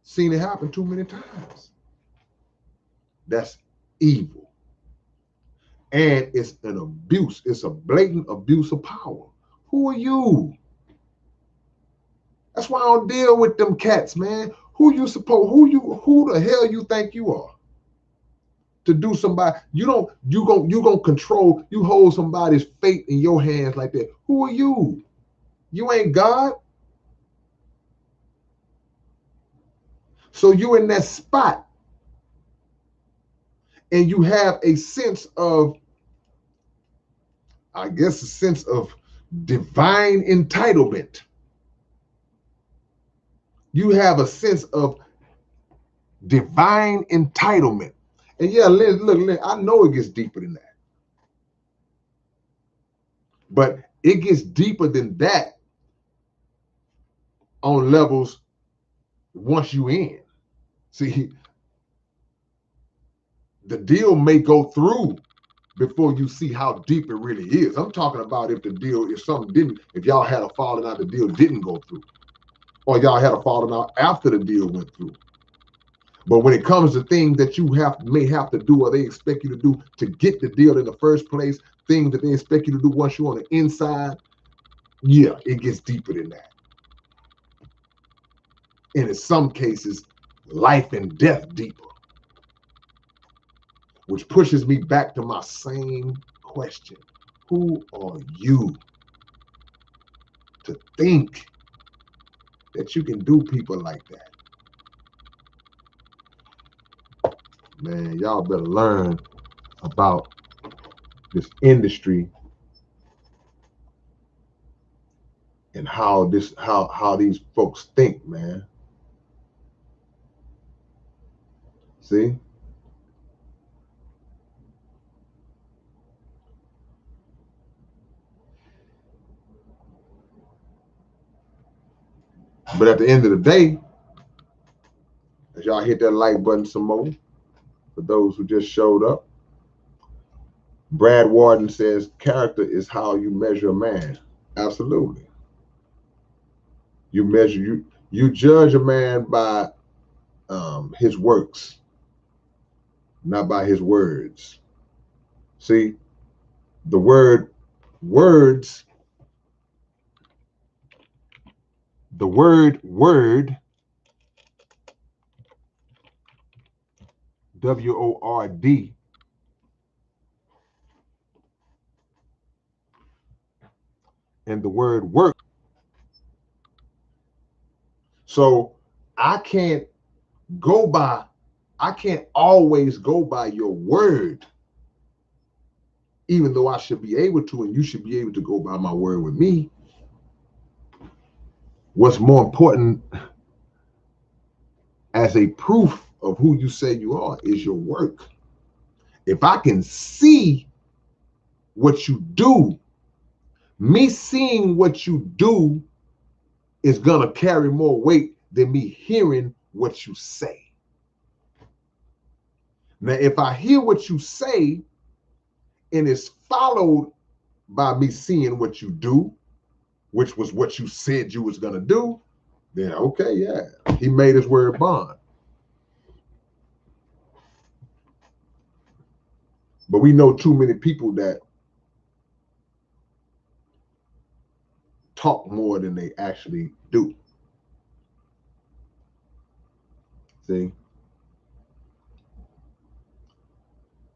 Seen it happen too many times. That's evil. And it's an abuse. It's a blatant abuse of power. Who are you? That's why I don't deal with them cats, man. Who the hell you think you are? To do somebody, you gonna control, you hold somebody's fate in your hands like that. Who are you? You ain't God. So you in that spot and you have a sense of, I guess, a sense of divine entitlement. You have a sense of divine entitlement. And yeah, look, I know it gets deeper than that. But it gets deeper than that on levels once you in. See, the deal may go through before you see how deep it really is. I'm talking about if y'all had a falling out, the deal didn't go through. or y'all had a falling out after the deal went through. But when it comes to things that you may have to do or they expect you to do to get the deal in the first place, things that they expect you to do once you're on the inside, yeah, it gets deeper than that. And in some cases, life and death deeper. Which pushes me back to my same question. Who are you to think that you can do people like that? Man, y'all better learn about this industry and how these folks think, man. See? But at the end of the day, as y'all hit that like button some more, for those who just showed up, Brad Warden says character is how you measure a man. Absolutely. You judge a man by his works, not by his words. See, the word words, the word WORD, and the word work. So I can't always go by your word, even though I should be able to, and you should be able to go by my word with me. What's more important as a proof of who you say you are is your work. If I can see what you do, me seeing what you do is gonna carry more weight than me hearing what you say. Now, if I hear what you say and it's followed by me seeing what you do, which was what you said you was gonna do, then okay, yeah, he made his word bond. But we know too many people that talk more than they actually do. See?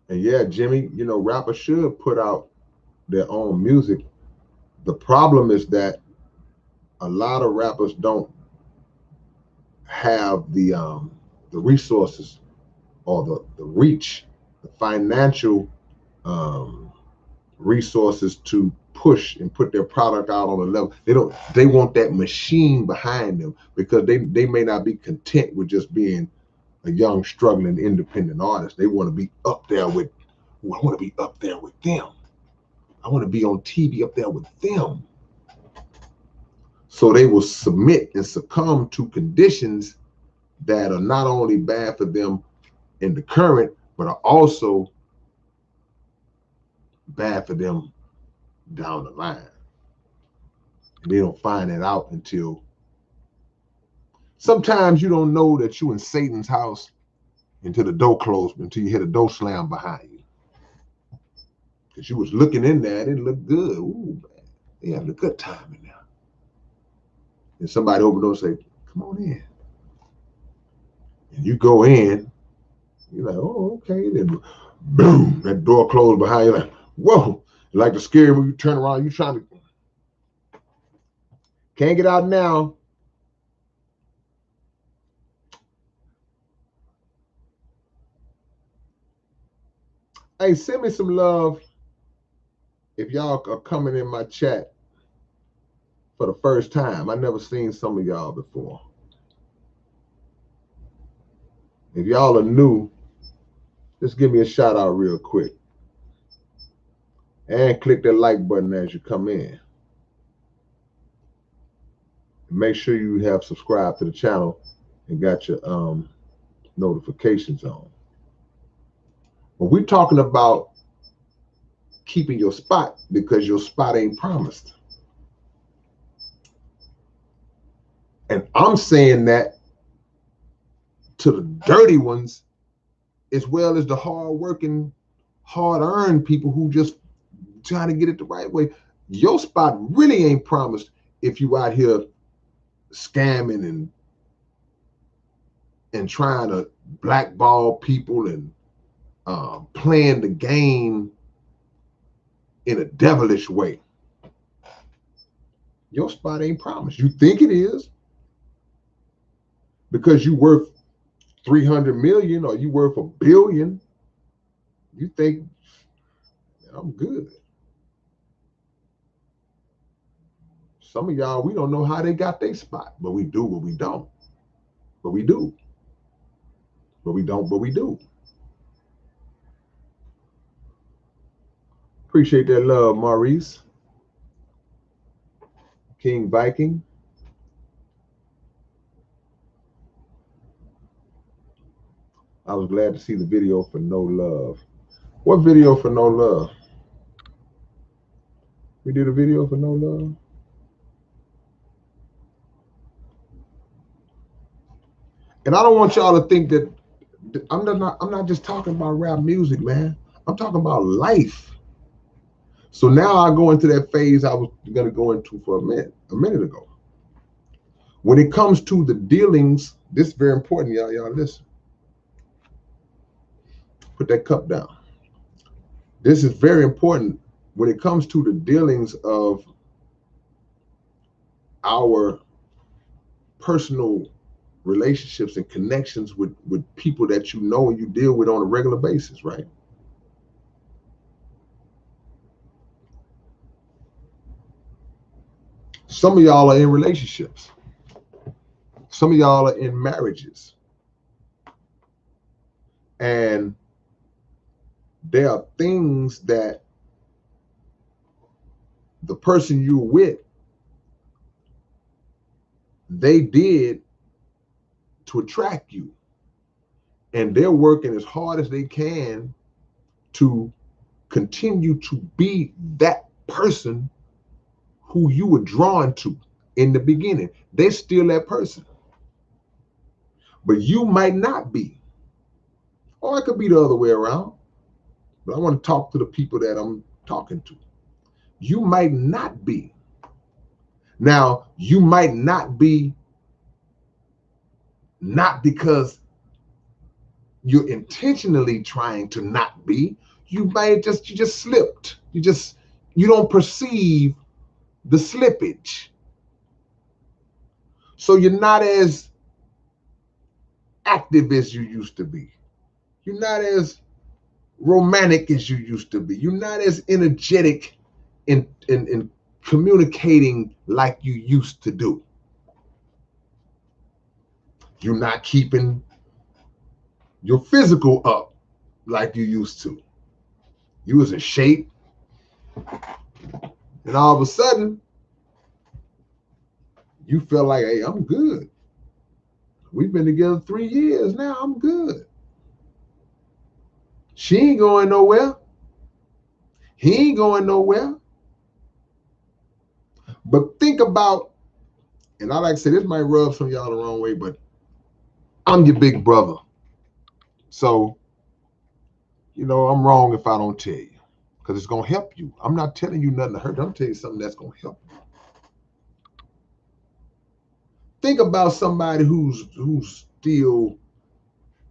And yeah, Jimmy, rappers should put out their own music. The problem is that a lot of rappers don't have the resources or the reach, the financial resources to push and put their product out on a level. They want that machine behind them because they may not be content with just being a young, struggling, independent artist. They want to be up there with, I want to be up there with them. I want to be on TV up there with them. So they will submit and succumb to conditions that are not only bad for them in the current, but are also bad for them down the line. And they don't find that out until sometimes you don't know that you in Satan's house until the door closed, until you hear the door slam behind you. Because you was looking in there and it looked good. Ooh, man, they having a good time in there. And somebody opened the door and say, come on in. And you go in, you're like, oh, okay. Then boom, that door closed behind you. Like, whoa. Like the scary movie, you turn around, you trying to, can't get out now. Hey, send me some love if y'all are coming in my chat for the first time. I never seen some of y'all before. If y'all are new, just give me a shout out real quick. And click that like button as you come in. Make sure you have subscribed to the channel and got your notifications on. But we're talking about keeping your spot because your spot ain't promised. And I'm saying that to the dirty ones as well as the hard-working, hard-earned people who just trying to get it the right way. Your spot really ain't promised if you out here scamming and trying to blackball people and playing the game in a devilish way. Your spot ain't promised. You think it is because you worth 300 million or you worth $1 billion. You think I'm good. Some of y'all, we don't know how they got their spot, but we do, but we don't. But we do. But we don't, but we do. Appreciate that love, Maurice. King Viking. I was glad to see the video for No Love. What video for No Love? We did a video for No Love? And I don't want y'all to think that I'm not just talking about rap music, man. I'm talking about life. So now I go into that phase I was going to go into for a minute ago. When it comes to the dealings, this is very important, y'all. Y'all listen. Put that cup down. This is very important when it comes to the dealings of our personal relationships and connections with people that you know and you deal with on a regular basis, right? Some of y'all are in relationships. Some of y'all are in marriages. And there are things that the person you're with, they did to attract you. And they're working as hard as they can to continue to be that person who you were drawn to in the beginning. They're still that person. But you might not be. Or it could be the other way around. But I want to talk to the people that I'm talking to. You might not be. Now, you might not be not because you're intentionally trying to not be. You just slipped. You don't perceive the slippage. So you're not as active as you used to be. You're not as romantic as you used to be. You're not as energetic in communicating like you used to do. You're not keeping your physical up like you used to. You was in shape, and all of a sudden, you felt like, hey, I'm good. We've been together 3 years now. I'm good. She ain't going nowhere. He ain't going nowhere. But think about, and I like to say this might rub some of y'all the wrong way, but I'm your big brother. So, I'm wrong if I don't tell you, because it's going to help you. I'm not telling you nothing to hurt. I'm telling you something that's going to help you. Think about somebody who's still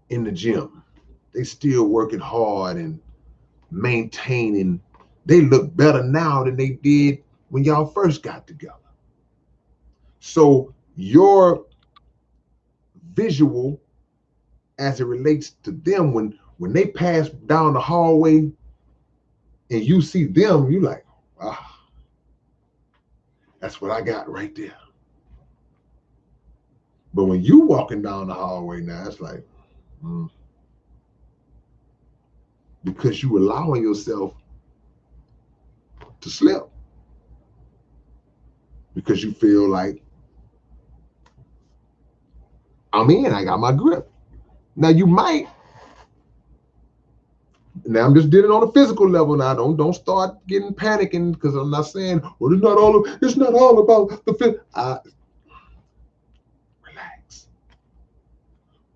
in the gym. They still working hard and maintaining. They look better now than they did when y'all first got together. So your visual as it relates to them, when they pass down the hallway and you see them, you like, that's what I got right there. But when you walking down the hallway now, it's like, because you allowing yourself to slip. Because you feel like, I'm in, I got my grip. Now you might, now I'm just dealing on a physical level now. Don't start getting panicking, because I'm not saying, well, it's not all about the fit.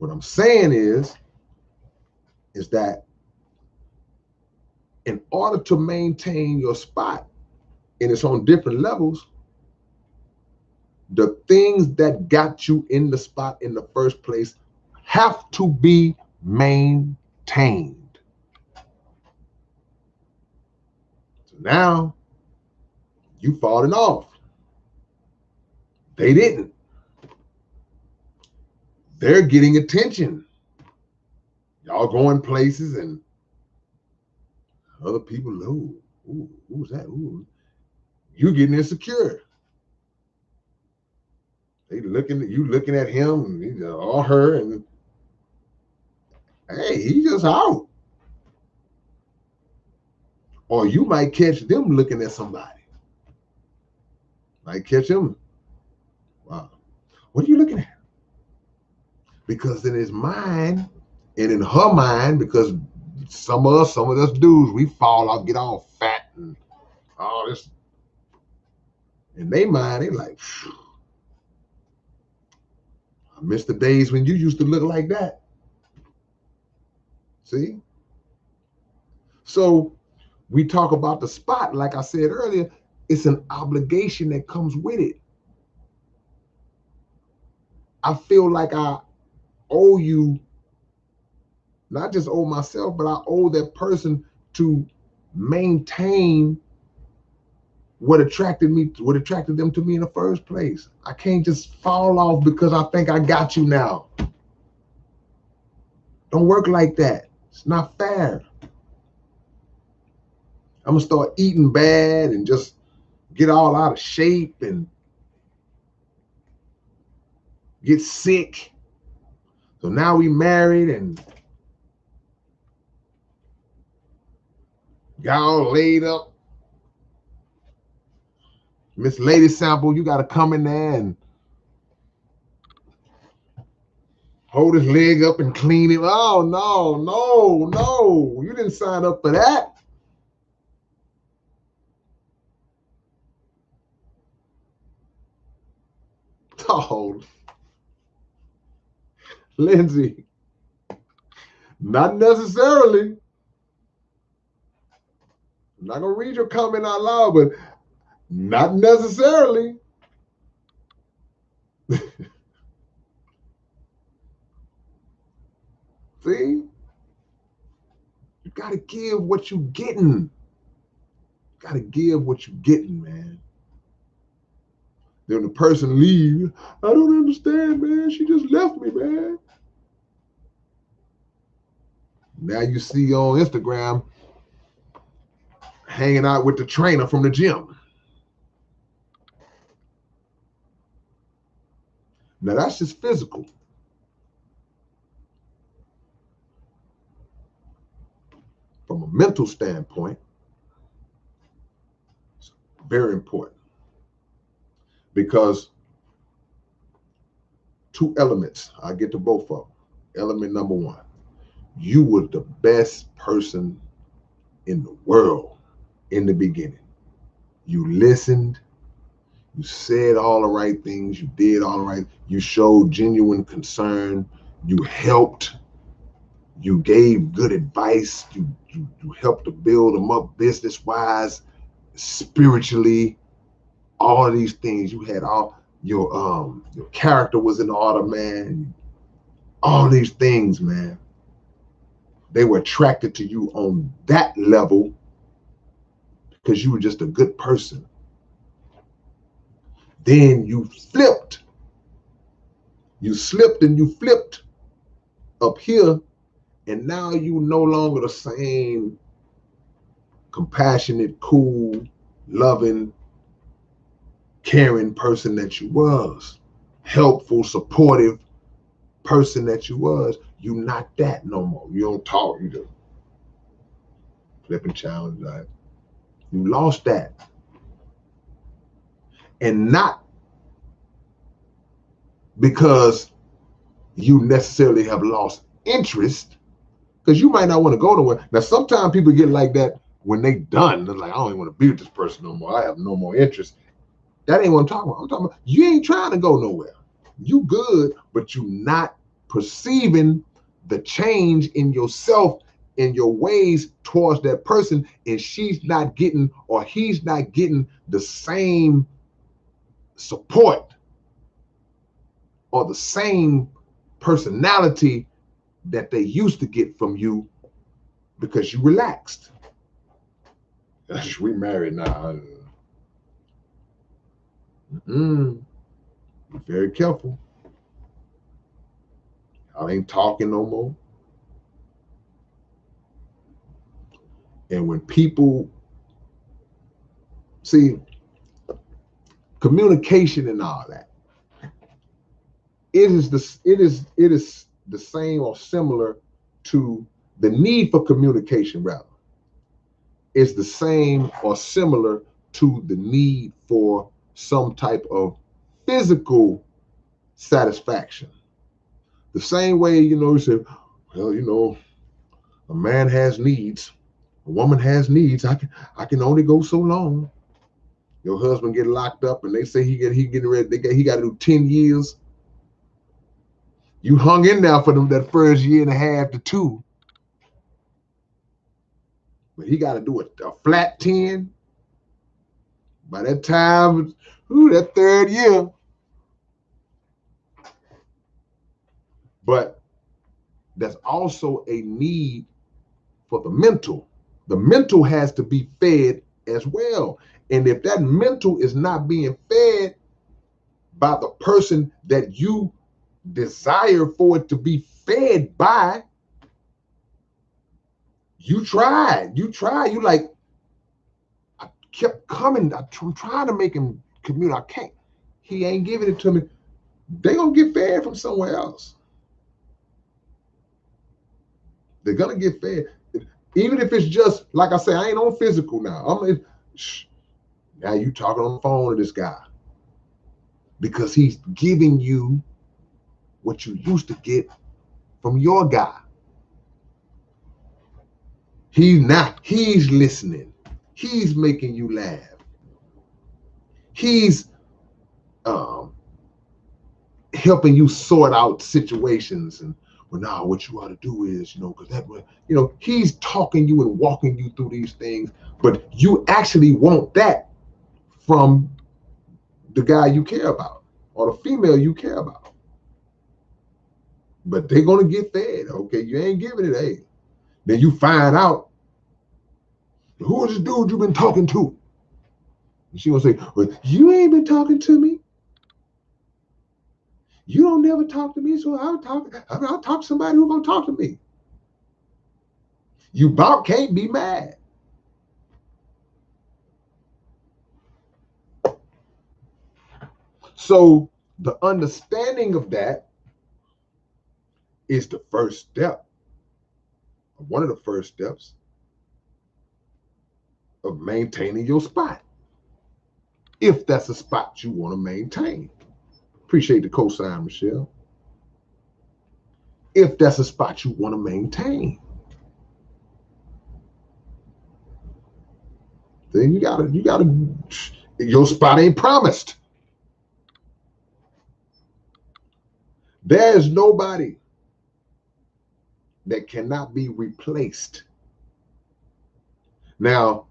What I'm saying is that in order to maintain your spot, and it's on different levels, the things that got you in the spot in the first place have to be maintained. So now you falling off. They didn't. They're getting attention. Y'all going places and other people, who's that? Ooh, you getting insecure. They looking at you, looking at him or her, and hey, he just out. Or you might catch them looking at somebody. Might catch them. Wow, what are you looking at? Because in his mind and in her mind, because some of us dudes, we fall out, get all fat and all this. In their mind, they like, I miss the days when you used to look like that. See? So we talk about the spot, like I said earlier, it's an obligation that comes with it. I feel like I owe you, not just owe myself, but I owe that person to maintain what attracted them to me in the first place. I can't just fall off because I think I got you now. Don't work like that. It's not fair. I'm gonna start eating bad and just get all out of shape and get sick. So now we married and y'all laid up. Miss Lady Sample, you gotta come in there and hold his leg up and clean him. Oh, no. You didn't sign up for that. Oh, Lindsay, not necessarily. I'm not gonna read your comment out loud, but not necessarily. See? You gotta give what you getting. You gotta give what you getting, man. Then the person leaves. I don't understand, man. She just left me, man. Now you see on Instagram hanging out with the trainer from the gym. Now that's just physical. From a mental standpoint, it's very important because two elements, I get to both of them. Element number one, you were the best person in the world in the beginning. You listened, you said all the right things, you did all right, you showed genuine concern, you helped, you gave good advice, you helped to build them up business-wise, spiritually, all of these things. You had all your character was in order, man. All these things, man. They were attracted to you on that level because you were just a good person. Then you flipped. You slipped and you flipped up here, and now you no longer the same compassionate, cool, loving, caring person that you was. Helpful, supportive person that you was. You not that no more. You don't talk. You just flipping challenge. Right? You lost that. And not because you necessarily have lost interest, because you might not want to go nowhere. Now, sometimes people get like that when they done. They're like, I don't even want to be with this person no more. I have no more interest. That ain't what I'm talking about. I'm talking about you ain't trying to go nowhere. You good, but you not perceiving the change in yourself, in your ways towards that person, and she's not getting, or he's not getting the same support or the same personality that they used to get from you because you relaxed. We married now. Be very careful. I ain't talking no more. And when people see communication and all that, it is the same or similar to the need for communication, rather. It's the same or similar to the need for some type of physical satisfaction. The same way, you say, well, a man has needs, a woman has needs. I can only go so long. Your husband get locked up and they say he getting ready, he got to do 10 years. You hung in there for them that first year and a half to 2. But he got to do a flat 10. By that time, that 3rd year. But there's also a need for the mental. The mental has to be fed as well. And if that mental is not being fed by the person that you desire for it to be fed by, you tried. You like, I kept coming. I'm trying to make him commute. I can't. He ain't giving it to me. They're going to get fed from somewhere else. They're going to get fed. Even if it's just, like I say, I ain't on physical now. Now you talking on the phone to this guy. Because he's giving you what you used to get from your guy. He's listening. He's making you laugh. He's helping you sort out situations. And well, now what you ought to do is, because that way, he's talking you and walking you through these things, but you actually want that from the guy you care about or the female you care about. But they're going to get fed. Okay, you ain't giving it. Hey, then you find out, who is this dude you've been talking to? And she gonna say, well, you ain't been talking to me. You don't never talk to me, so I'll talk to somebody who's gonna talk to me. You about can't be mad. So the understanding of that is the first step. One of the first steps of maintaining your spot. If that's a spot you want to maintain. Appreciate the cosign, Michelle. If that's a spot you want to maintain, then you gotta, your spot ain't promised. There's nobody that cannot be replaced. Now,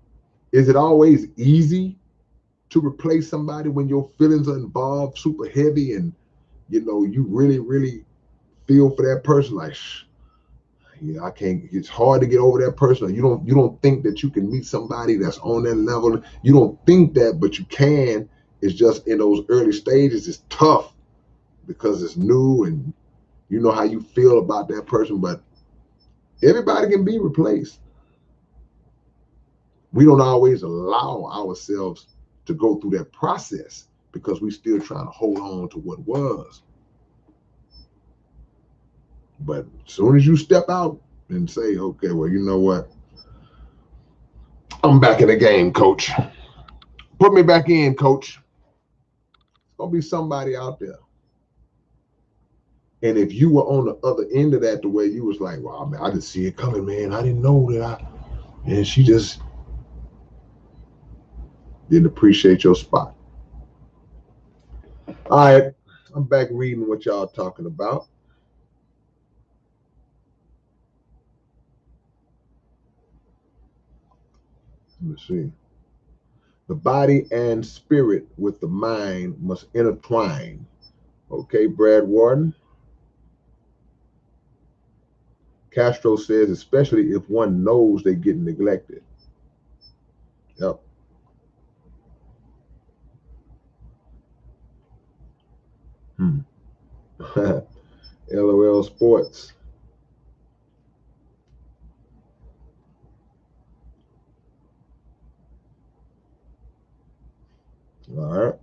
is it always easy to replace somebody when your feelings are involved super heavy and you really, really feel for that person? Like, I can't, it's hard to get over that person. You don't think that you can meet somebody that's on that level. You don't think that, but you can. It's just in those early stages, it's tough because it's new and you know how you feel about that person, but everybody can be replaced. We don't always allow ourselves to go through that process because we're still trying to hold on to what was. But as soon as you step out and say, okay, well, you know what? I'm back in the game, coach. Put me back in, coach. There's going to be somebody out there. And if you were on the other end of that, the way you was like, wow, man, I didn't see it coming, man. I didn't know that and she just didn't appreciate your spot. All right, I'm back reading what y'all talking about. Let me see. The body and spirit with the mind must intertwine. Okay, Brad Warden. Castro says, especially if one knows they get neglected. Yep. LOL Sports. All right.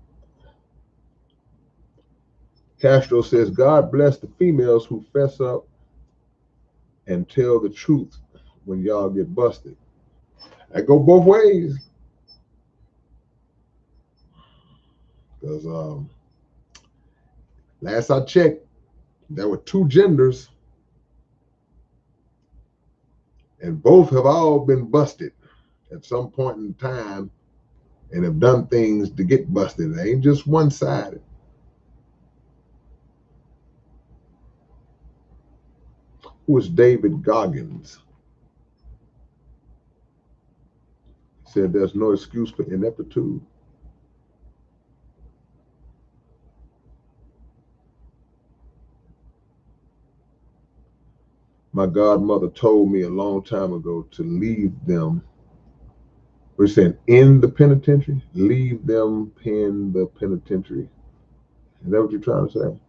Castro says, God bless the females who fess up and tell the truth when y'all get busted. I go both ways. Because last I checked, there were two genders, and both have all been busted at some point in time and have done things to get busted. It ain't just one-sided. Who is David Goggins? Said there's no excuse for ineptitude. My godmother told me a long time ago to leave them. We're saying in the penitentiary, leave them in the penitentiary. Is that what you're trying to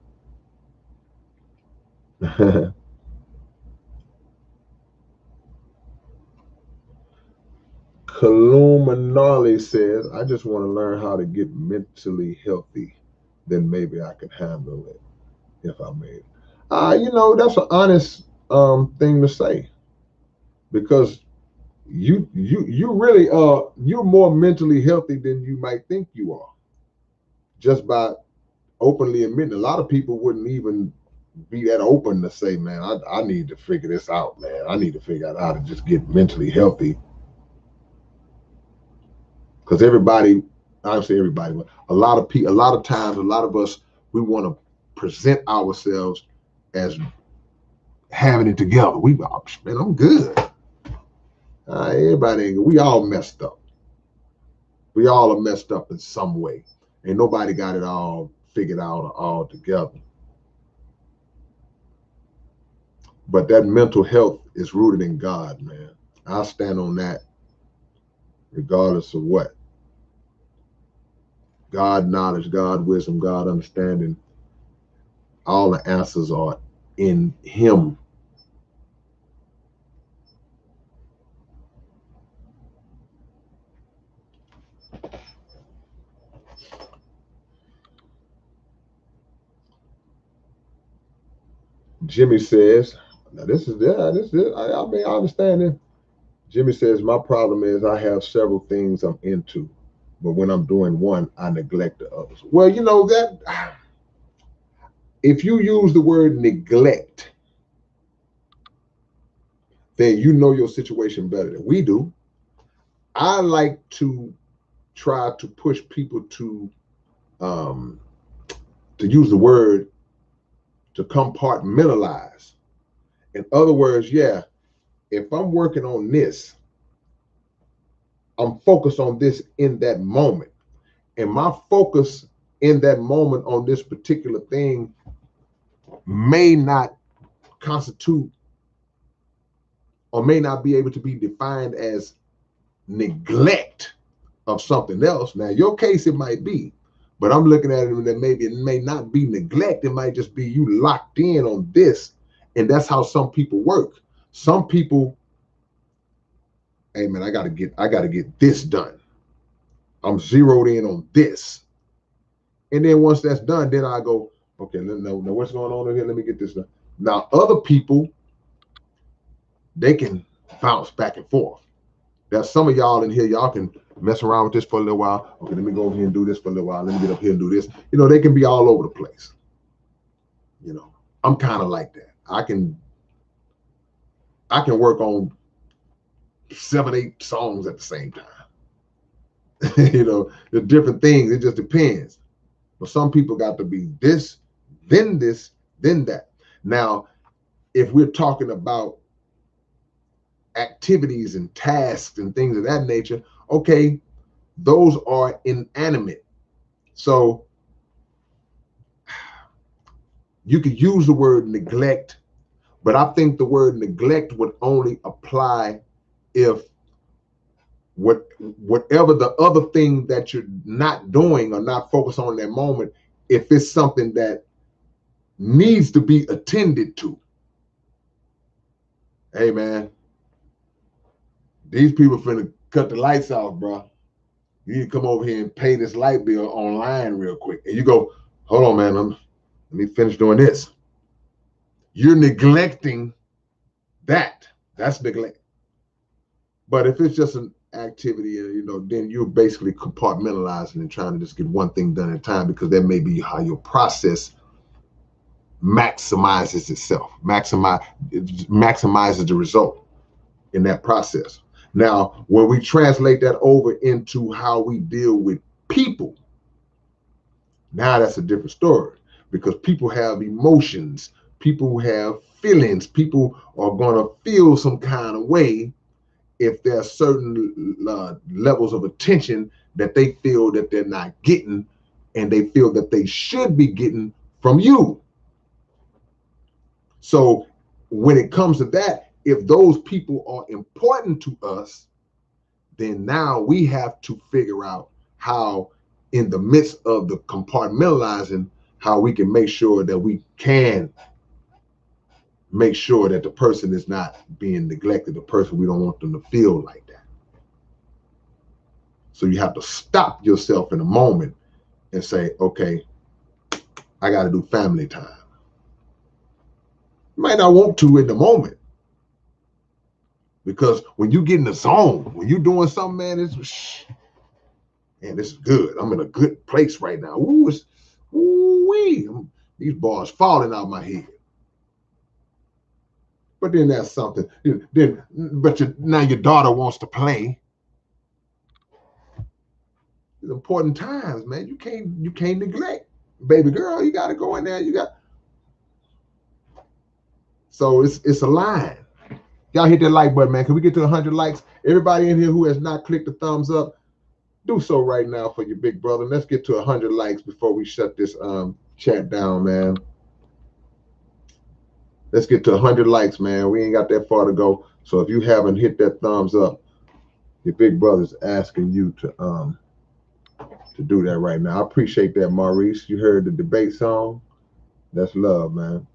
say? Kalumanali says, I just want to learn how to get mentally healthy. Then maybe I can handle it if I made it. That's an honest thing to say, because you really you're more mentally healthy than you might think you are, just by openly admitting. A lot of people wouldn't even be that open to say, man, I need to figure this out, man. I need to figure out how to just get mentally healthy. Because everybody, I don't say everybody, but a lot of people, a lot of times, a lot of us, we want to present ourselves as having it together. Man, I'm good. Everybody ain't good. We all messed up. We all are messed up in some way. Ain't nobody got it all figured out or all together. But that mental health is rooted in God, man. I stand on that regardless of what. God knowledge, God wisdom, God understanding. All the answers are in Him. Jimmy says, now this is I mean, I understand it. Jimmy says, my problem is I have several things I'm into, but when I'm doing one, I neglect the others. Well, that if you use the word neglect, then you know your situation better than we do. I like to try to push people to use the word to compartmentalize. In other words, yeah, if I'm working on this, I'm focused on this in that moment. And my focus in that moment on this particular thing may not constitute or may not be able to be defined as neglect of something else. Now, in your case, it might be, but I'm looking at it that maybe it may not be neglect. It might just be you locked in on this. And that's how some people work. Some people, hey man, I gotta get this done. I'm zeroed in on this. And then once that's done, then I go, okay, now what's going on here? Let me get this done. Now, other people, they can bounce back and forth. There's some of y'all in here, y'all can mess around with this for a little while. Okay, let me go over here and do this for a little while. Let me get up here and do this. They can be all over the place. I'm kind of like that. I can work on 7, 8 songs at the same time. The different things. It just depends. But some people got to be this, then that. Now, if we're talking about activities and tasks and things of that nature, Okay, those are inanimate. So you could use the word neglect, but I think the word neglect would only apply if whatever the other thing that you're not doing or not focused on in that moment, if it's something that needs to be attended to. Hey man, these people finna cut the lights off, bro. You need to come over here and pay this light bill online real quick. And you go, hold on, man, let me finish doing this. You're neglecting that. That's neglect. But if it's just an activity, then you're basically compartmentalizing and trying to just get one thing done at a time, because that may be how your process maximizes itself, maximizes the result in that process. Now, when we translate that over into how we deal with people, now that's a different story, because people have emotions, people have feelings, people are going to feel some kind of way if there are certain levels of attention that they feel that they're not getting, and they feel that they should be getting from you. So when it comes to that, if those people are important to us, then now we have to figure out how, in the midst of the compartmentalizing, how we can make sure that we can make sure that the person is not being neglected, the person, we don't want them to feel like that. So you have to stop yourself in a moment and say, okay, I got to do family time. You might not want to in the moment, because when you get in the zone, when you're doing something, man, this is good. I'm in a good place right now. These bars falling out my head. But then that's something. Now your daughter wants to play. It's important times, man. You can't neglect. Baby girl, you got to go in there. So it's a line. Y'all hit that like button, man. Can we get to 100 likes? Everybody in here who has not clicked the thumbs up, do so right now for your big brother. Let's get to 100 likes before we shut this chat down, man. Let's get to 100 likes, man. We ain't got that far to go. So if you haven't hit that thumbs up, your big brother's asking you to do that right now. I appreciate that, Maurice. You heard the debate song? That's love, man.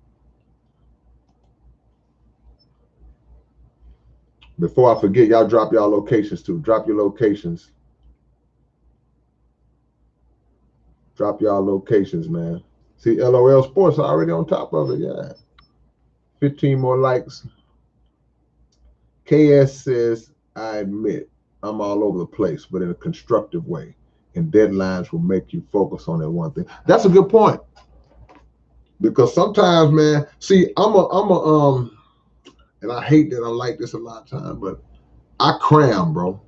Before I forget, y'all drop y'all locations too. Drop your locations. Drop y'all locations, man. See, LOL Sports already on top of it. Yeah. 15 more likes. KS says, I admit I'm all over the place, but in a constructive way. And deadlines will make you focus on that one thing. That's a good point. Because sometimes, man, see, and I hate that I'm like this a lot of times, but I cram, bro.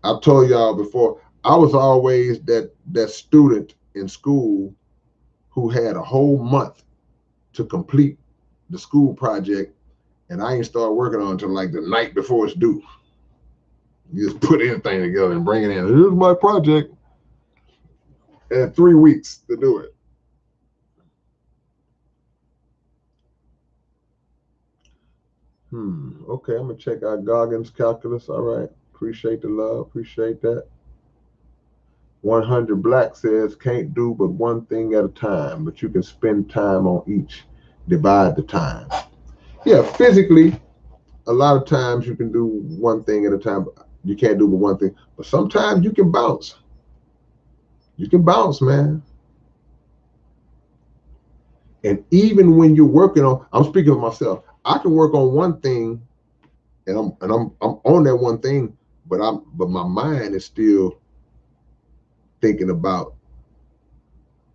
I told y'all before, I was always that student in school who had a whole month to complete the school project, and I ain't start working on it until like the night before it's due. You just put anything together and bring it in. Here's my project. And 3 weeks to do it. Okay, I'm gonna check out Goggins calculus. All right. Appreciate the love. Appreciate that. 100 Black says, can't do but one thing at a time, but you can spend time on each. Divide the time. Yeah, physically, a lot of times you can do one thing at a time. But you can't do but one thing. But sometimes you can bounce. You can bounce, man. And even when you're working on, I'm speaking of myself, I can work on one thing, and I'm on that one thing, but my mind is still thinking about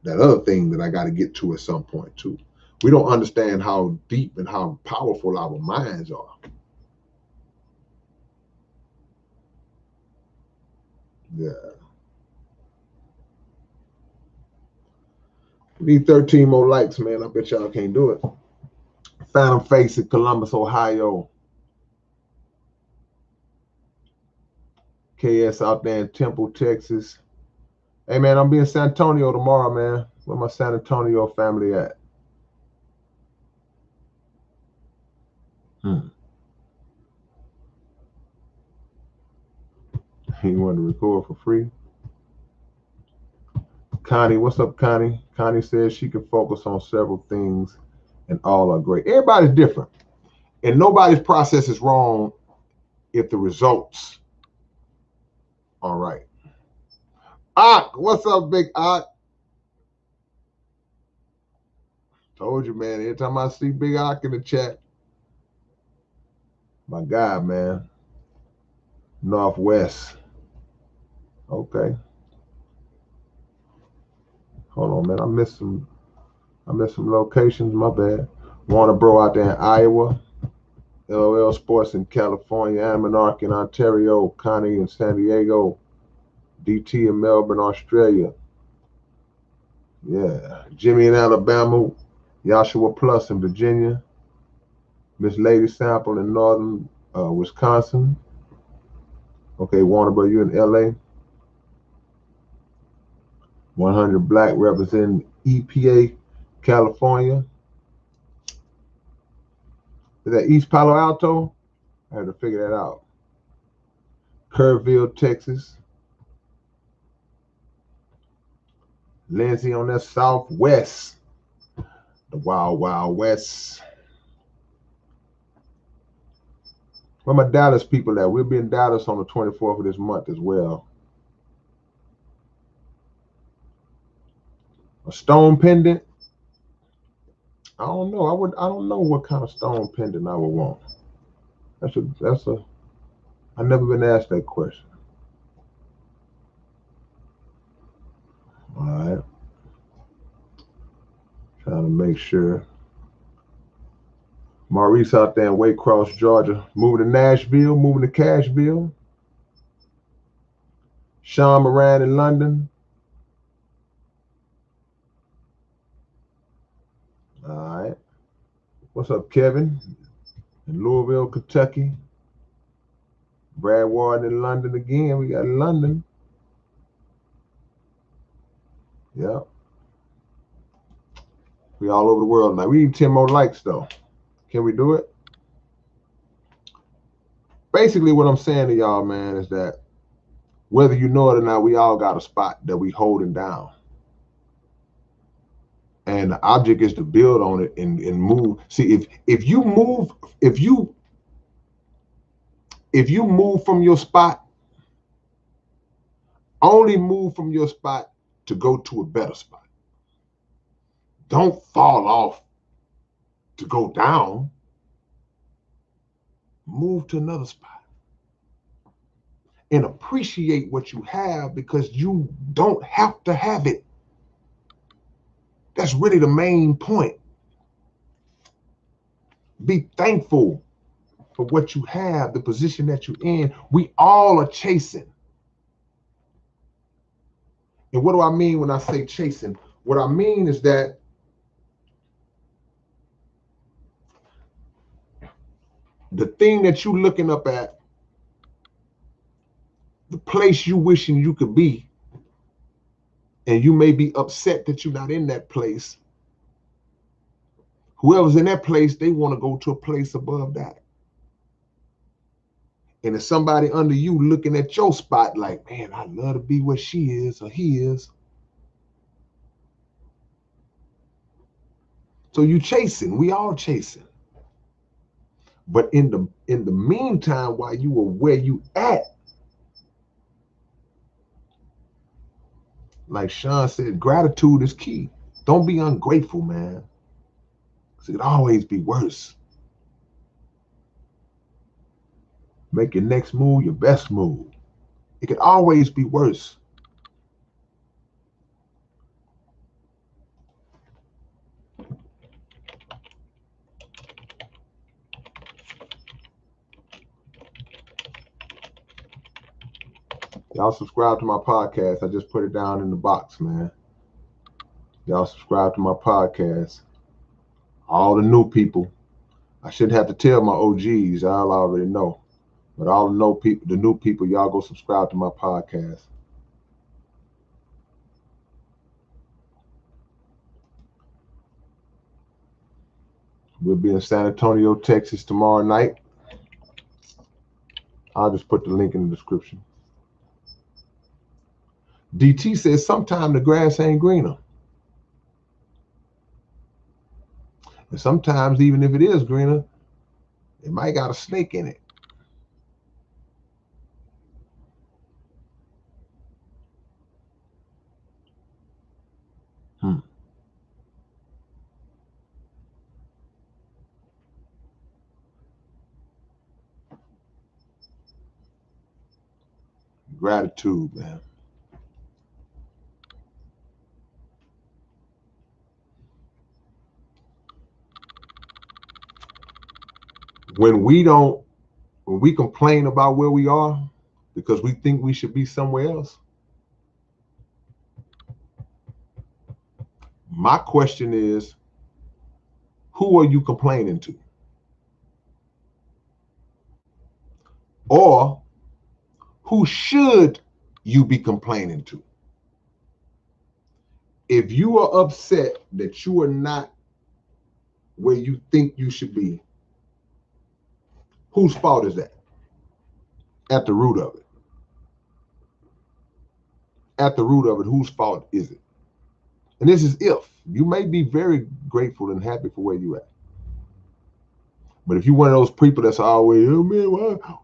that other thing that I got to get to at some point too. We don't understand how deep and how powerful our minds are. Yeah. We need 13 more likes, man. I bet y'all can't do it. Phantom Face in Columbus, Ohio. KS out there in Temple, Texas. Hey, man, I'm being San Antonio tomorrow, man. Where my San Antonio family at? You want to record for free? Connie, what's up, Connie? Connie says she can focus on several things and all are great. Everybody's different. And nobody's process is wrong if the results are right. Ak, what's up, big Ak? Told you, man. Every time I see Big Ak in the chat, my guy, man. Northwest. Okay. Hold on, man. I missed some locations. My bad. Warner Bro out there in Iowa. LOL Sports in California. Anarch in Ontario. Connie in San Diego. DT in Melbourne, Australia. Yeah. Jimmy in Alabama. Joshua Plus in Virginia. Miss Lady Sample in northern Wisconsin. Okay, Warner Bro, you in LA. 100 Black representing EPA, California. Is that East Palo Alto? I had to figure that out. Kerrville, Texas. Lindsay on that Southwest. The Wild Wild West. Where my Dallas people at? We'll be in Dallas on the 24th of this month as well. A stone pendant? I don't know. I don't know what kind of stone pendant I would want. I've never been asked that question. All right. Trying to make sure. Maurice out there in Waycross, Georgia. Moving to Nashville, moving to Cashville. Sean Moran in London. All right. What's up, Kevin? In Louisville, Kentucky. Brad Warden in London again. We got London. Yep. We all over the world now. We need 10 more likes, though. Can we do it? Basically, what I'm saying to y'all, man, is that whether you know it or not, we all got a spot that we holding down. And the object is to build on it and move. See, if you move from your spot, only move from your spot to go to a better spot. Don't fall off to go down. Move to another spot. And appreciate what you have because you don't have to have it. That's really the main point. Be thankful for what you have, the position that you're in. We all are chasing. And what do I mean when I say chasing? What I mean is that the thing that you're looking up at, the place you wishing you could be, and you may be upset that you're not in that place. Whoever's in that place, they want to go to a place above that. And if somebody under you looking at your spot like, man, I'd love to be where she is or he is. So you chasing, we all chasing. But in the meantime, while you were where you at, like Sean said, gratitude is key. Don't be ungrateful, man. Because it could always be worse. Make your next move your best move. It could always be worse. Y'all subscribe to my podcast. I just put it down in the box, man. Y'all subscribe to my podcast. All the new people. I shouldn't have to tell my OGs. Y'all already know. But all the know people, the new people, y'all go subscribe to my podcast. We'll be in San Antonio, Texas tomorrow night. I'll just put the link in the description. DT says sometimes the grass ain't greener. And sometimes even if it is greener, it might got a snake in it. Gratitude, man. When we complain about where we are because we think we should be somewhere else, my question is, who are you complaining to? Or who should you be complaining to? If you are upset that you are not where you think you should be, whose fault is that? At the root of it. At the root of it, whose fault is it? And this is if. You may be very grateful and happy for where you at. But if you're one of those people that's always, oh man,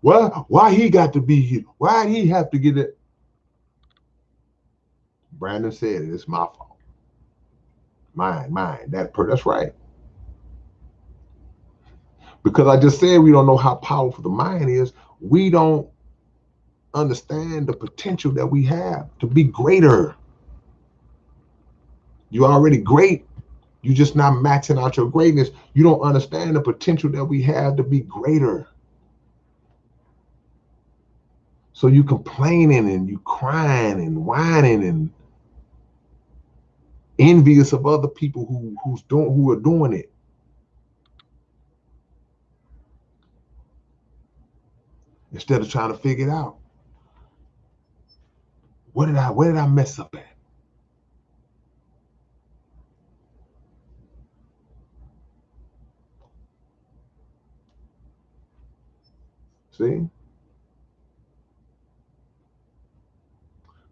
why he got to be here? Why did he have to get it? Brandon said it. It's my fault. Mine. That's right. Because I just said we don't know how powerful the mind is. We don't understand the potential that we have to be greater. You're already great. You're just not maxing out your greatness. You don't understand the potential that we have to be greater. So you complaining and you crying and whining and envious of other people who are doing it. Instead of trying to figure it out. Where did I mess up at? See?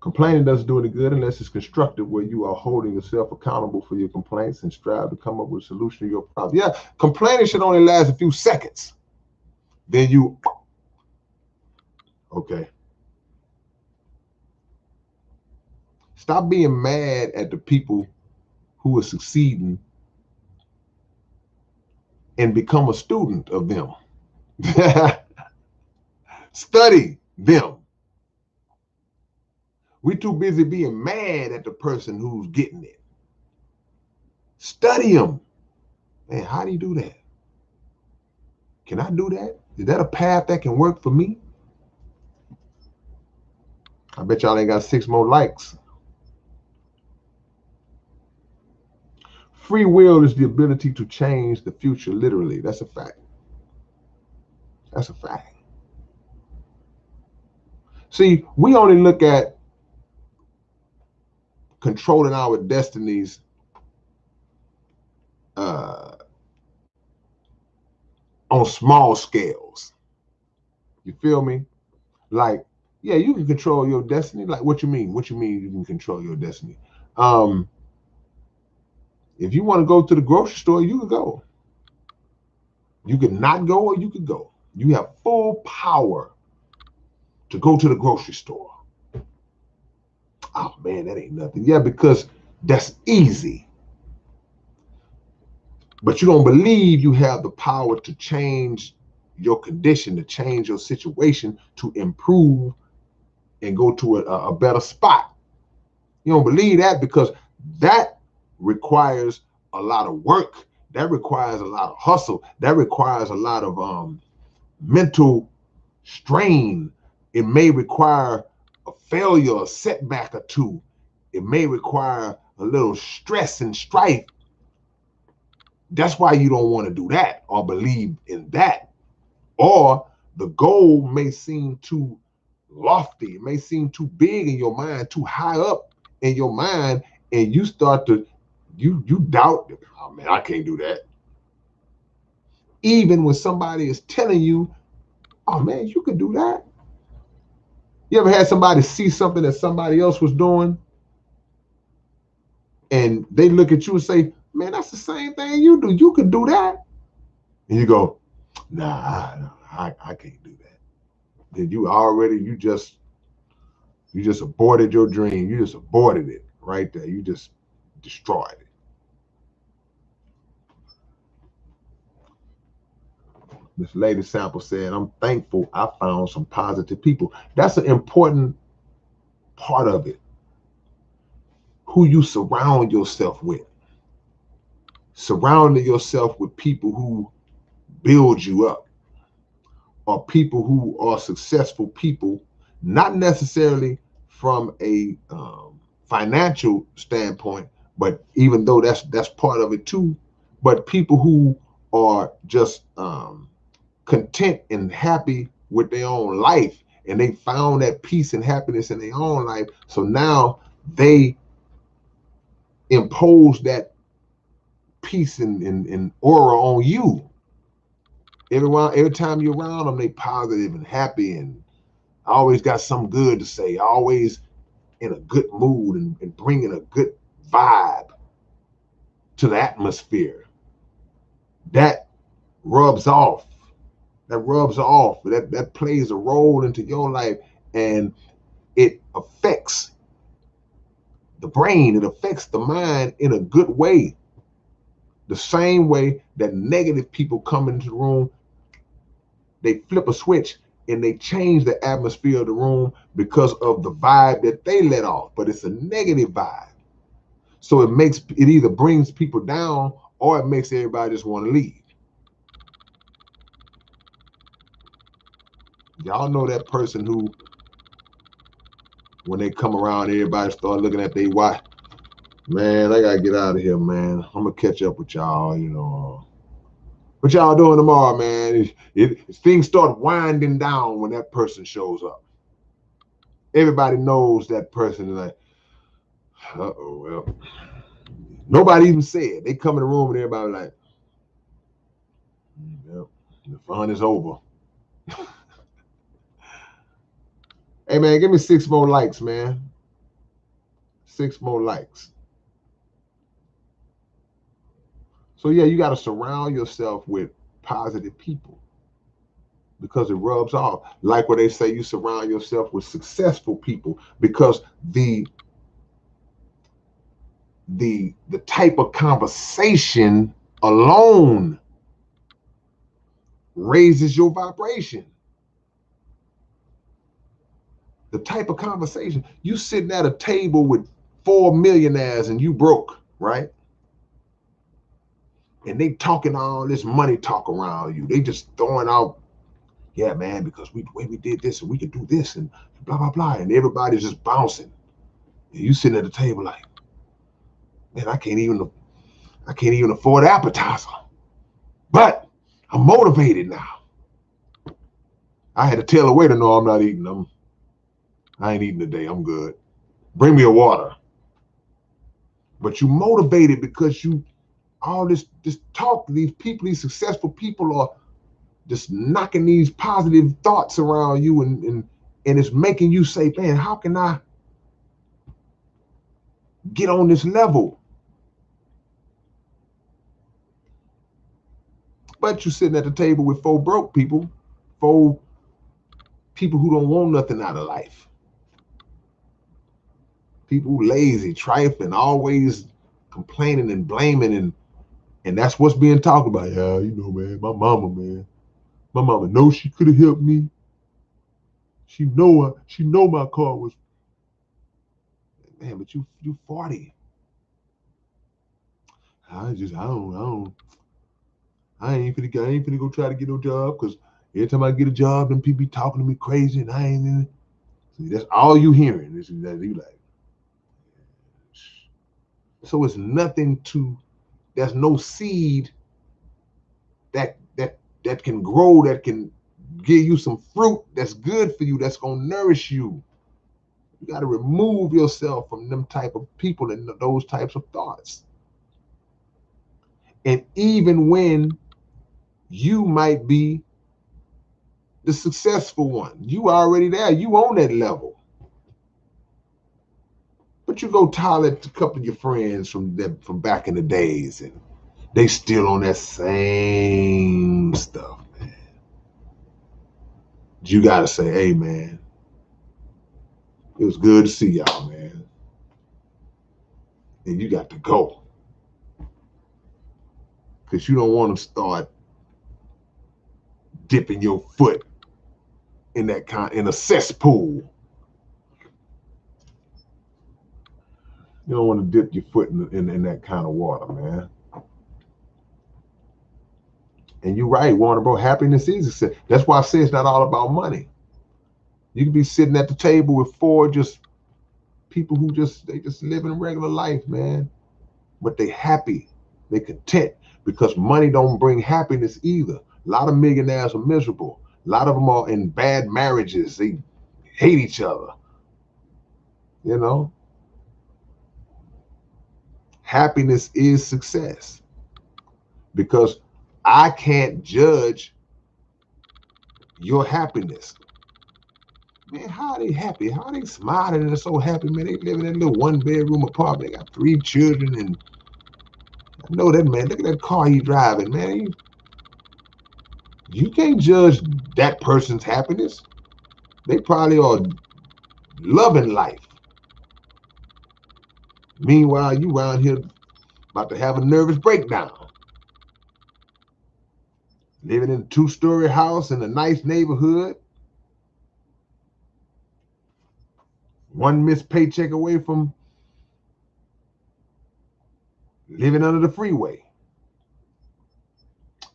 Complaining doesn't do any good unless it's constructive, where you are holding yourself accountable for your complaints and strive to come up with a solution to your problem. Yeah, complaining should only last a few seconds. Then you, okay. Stop being mad at the people who are succeeding and become a student of them. Study them. We're too busy being mad at the person who's getting it. Study them. Man, how do you do that? Can I do that? Is that a path that can work for me? I bet y'all ain't got 6 more likes. Free will is the ability to change the future, literally. That's a fact. That's a fact. See, we only look at controlling our destinies on small scales. You feel me? Like, yeah, you can control your destiny. Like, what you mean? What you mean you can control your destiny? If you want to go to the grocery store, you can go. You could not go or you could go. You have full power to go to the grocery store. Oh man, that ain't nothing. Yeah, because that's easy. But you don't believe you have the power to change your condition, to change your situation, to improve and go to a better spot. You don't believe that because that requires a lot of work. That requires a lot of hustle. That requires a lot of mental strain. It may require a failure, a setback or two. It may require a little stress and strife. That's why you don't want to do that or believe in that. Or the goal may seem too lofty, it may seem too big in your mind, too high up in your mind, and you start to you doubt, oh man, I can't do that. Even when somebody is telling you, oh man, you can do that. You ever had somebody see something that somebody else was doing and they look at you and say, man, that's the same thing you do. You could do that. And you go, nah, I can't do that. Then you just aborted your dream. You just aborted it right there. You just destroyed it. This lady sample said, I'm thankful I found some positive people. That's an important part of it. Who you surround yourself with. Surrounding yourself with people who build you up, or people who are successful people, not necessarily from a financial standpoint, but even though that's part of it too, but people who are just content and happy with their own life, and they found that peace and happiness in their own life. So now they impose that peace and aura on you. Every time you're around them, they positive and happy and always got something good to say, always in a good mood and bringing a good vibe to the atmosphere. That rubs off. That plays a role into your life, and it affects the brain. It affects the mind in a good way. The same way that negative people come into the room, they flip a switch and they change the atmosphere of the room because of the vibe that they let off. But it's a negative vibe. So it either brings people down or it makes everybody just want to leave. Y'all know that person who, when they come around, everybody start looking at their watch. Man, I gotta get out of here, man. I'm gonna catch up with y'all, What y'all doing tomorrow, man? Things start winding down when that person shows up. Everybody knows that person is like, well. Nobody even said. They come in the room and everybody like, yep, the fun is over. Hey, man, give me 6 more likes, man. 6 more likes. So, yeah, you got to surround yourself with positive people because it rubs off. Like what they say, you surround yourself with successful people because the type of conversation alone raises your vibration. The type of conversation, you sitting at a table with 4 millionaires and you broke, right? And they talking all this money talk around you. They just throwing out, yeah, man, because we did this and we could do this and blah, blah, blah. And everybody's just bouncing. And you sitting at the table like, man, I can't even afford appetizer. But I'm motivated now. I had to tell the waiter, no, I'm not eating. I ain't eating today. I'm good. Bring me a water. But you motivated because all this talk, these people, these successful people are just knocking these positive thoughts around you and it's making you say, man, how can I get on this level? But you're sitting at the table with 4 broke people, 4 people who don't want nothing out of life. People who lazy, trifling, always complaining and blaming, and that's what's being talked about. Yeah, man, my mama knows she could have helped me. She know my car was, man, but you 40. I ain't finna go try to get no job because every time I get a job, them people be talking to me crazy and I ain't in it. See, that's all you hearing. This is that you like. So it's nothing there's no seed that can grow, that can give you some fruit that's good for you, that's gonna nourish you. You got to remove yourself from them type of people and those types of thoughts. And even when you might be the successful one, you already there, you on that level. But you go tolerate a couple of your friends from back in the days, and they still on that same stuff, man. You got to say, hey, man, it was good to see y'all, man. And you got to go. Because you don't want to start dipping your foot in a cesspool. You don't want to dip your foot in that kind of water, man. And you're right, Warner Bro. Happiness is success. That's why I say it's not all about money. You can be sitting at the table with four just people who they just living a regular life, man. But they happy, they content, because money don't bring happiness either. A lot of millionaires are miserable. A lot of them are in bad marriages. They hate each other. You know, happiness is success, because I can't judge your happiness. Man, how are they happy? How are they smiling and they're so happy, man? They live in that little 1-bedroom apartment. They got 3 children, and I know that, man. Look at that car he's driving, man. You can't judge that person's happiness. They probably are loving life. Meanwhile, you around here about to have a nervous breakdown. Living in a 2-story house in a nice neighborhood. One missed paycheck away from living under the freeway.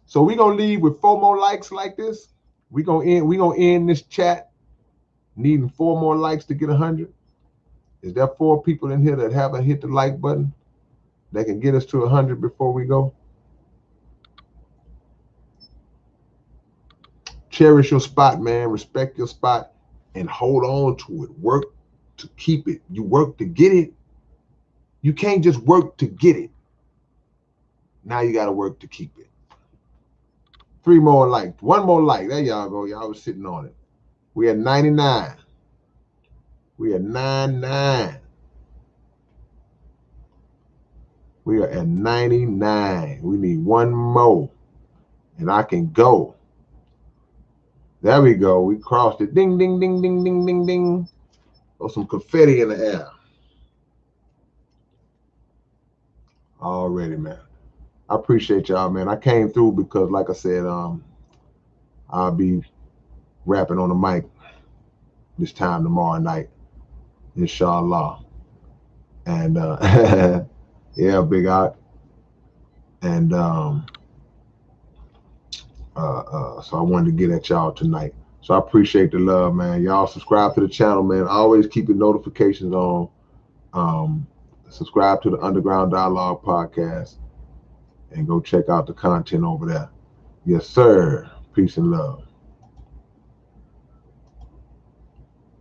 So we're gonna leave with 4 more likes like this. We're gonna end this chat needing 4 more likes to get 100. Is there 4 people in here that haven't hit the like button that can get us to 100 before we go? Cherish your spot, man. Respect your spot and hold on to it. Work to keep it. You work to get it. You can't just work to get it. Now you got to work to keep it. 3 more likes. 1 more like. There y'all go. Y'all was sitting on it. We at 99. We at 99. We are at 99. We need 1 more. And I can go. There we go. We crossed it. Ding, ding, ding, ding, ding, ding, ding. Or some confetti in the air. Already, man. I appreciate y'all, man. I came through because, like I said, I'll be rapping on the mic this time tomorrow night, inshallah. And yeah, Big Art. And so I wanted to get at y'all tonight. So I appreciate the love, man. Y'all subscribe to the channel, man. Always keep your notifications on. Subscribe to the Underground Dialogue podcast and go check out the content over there. Yes, sir. Peace and love.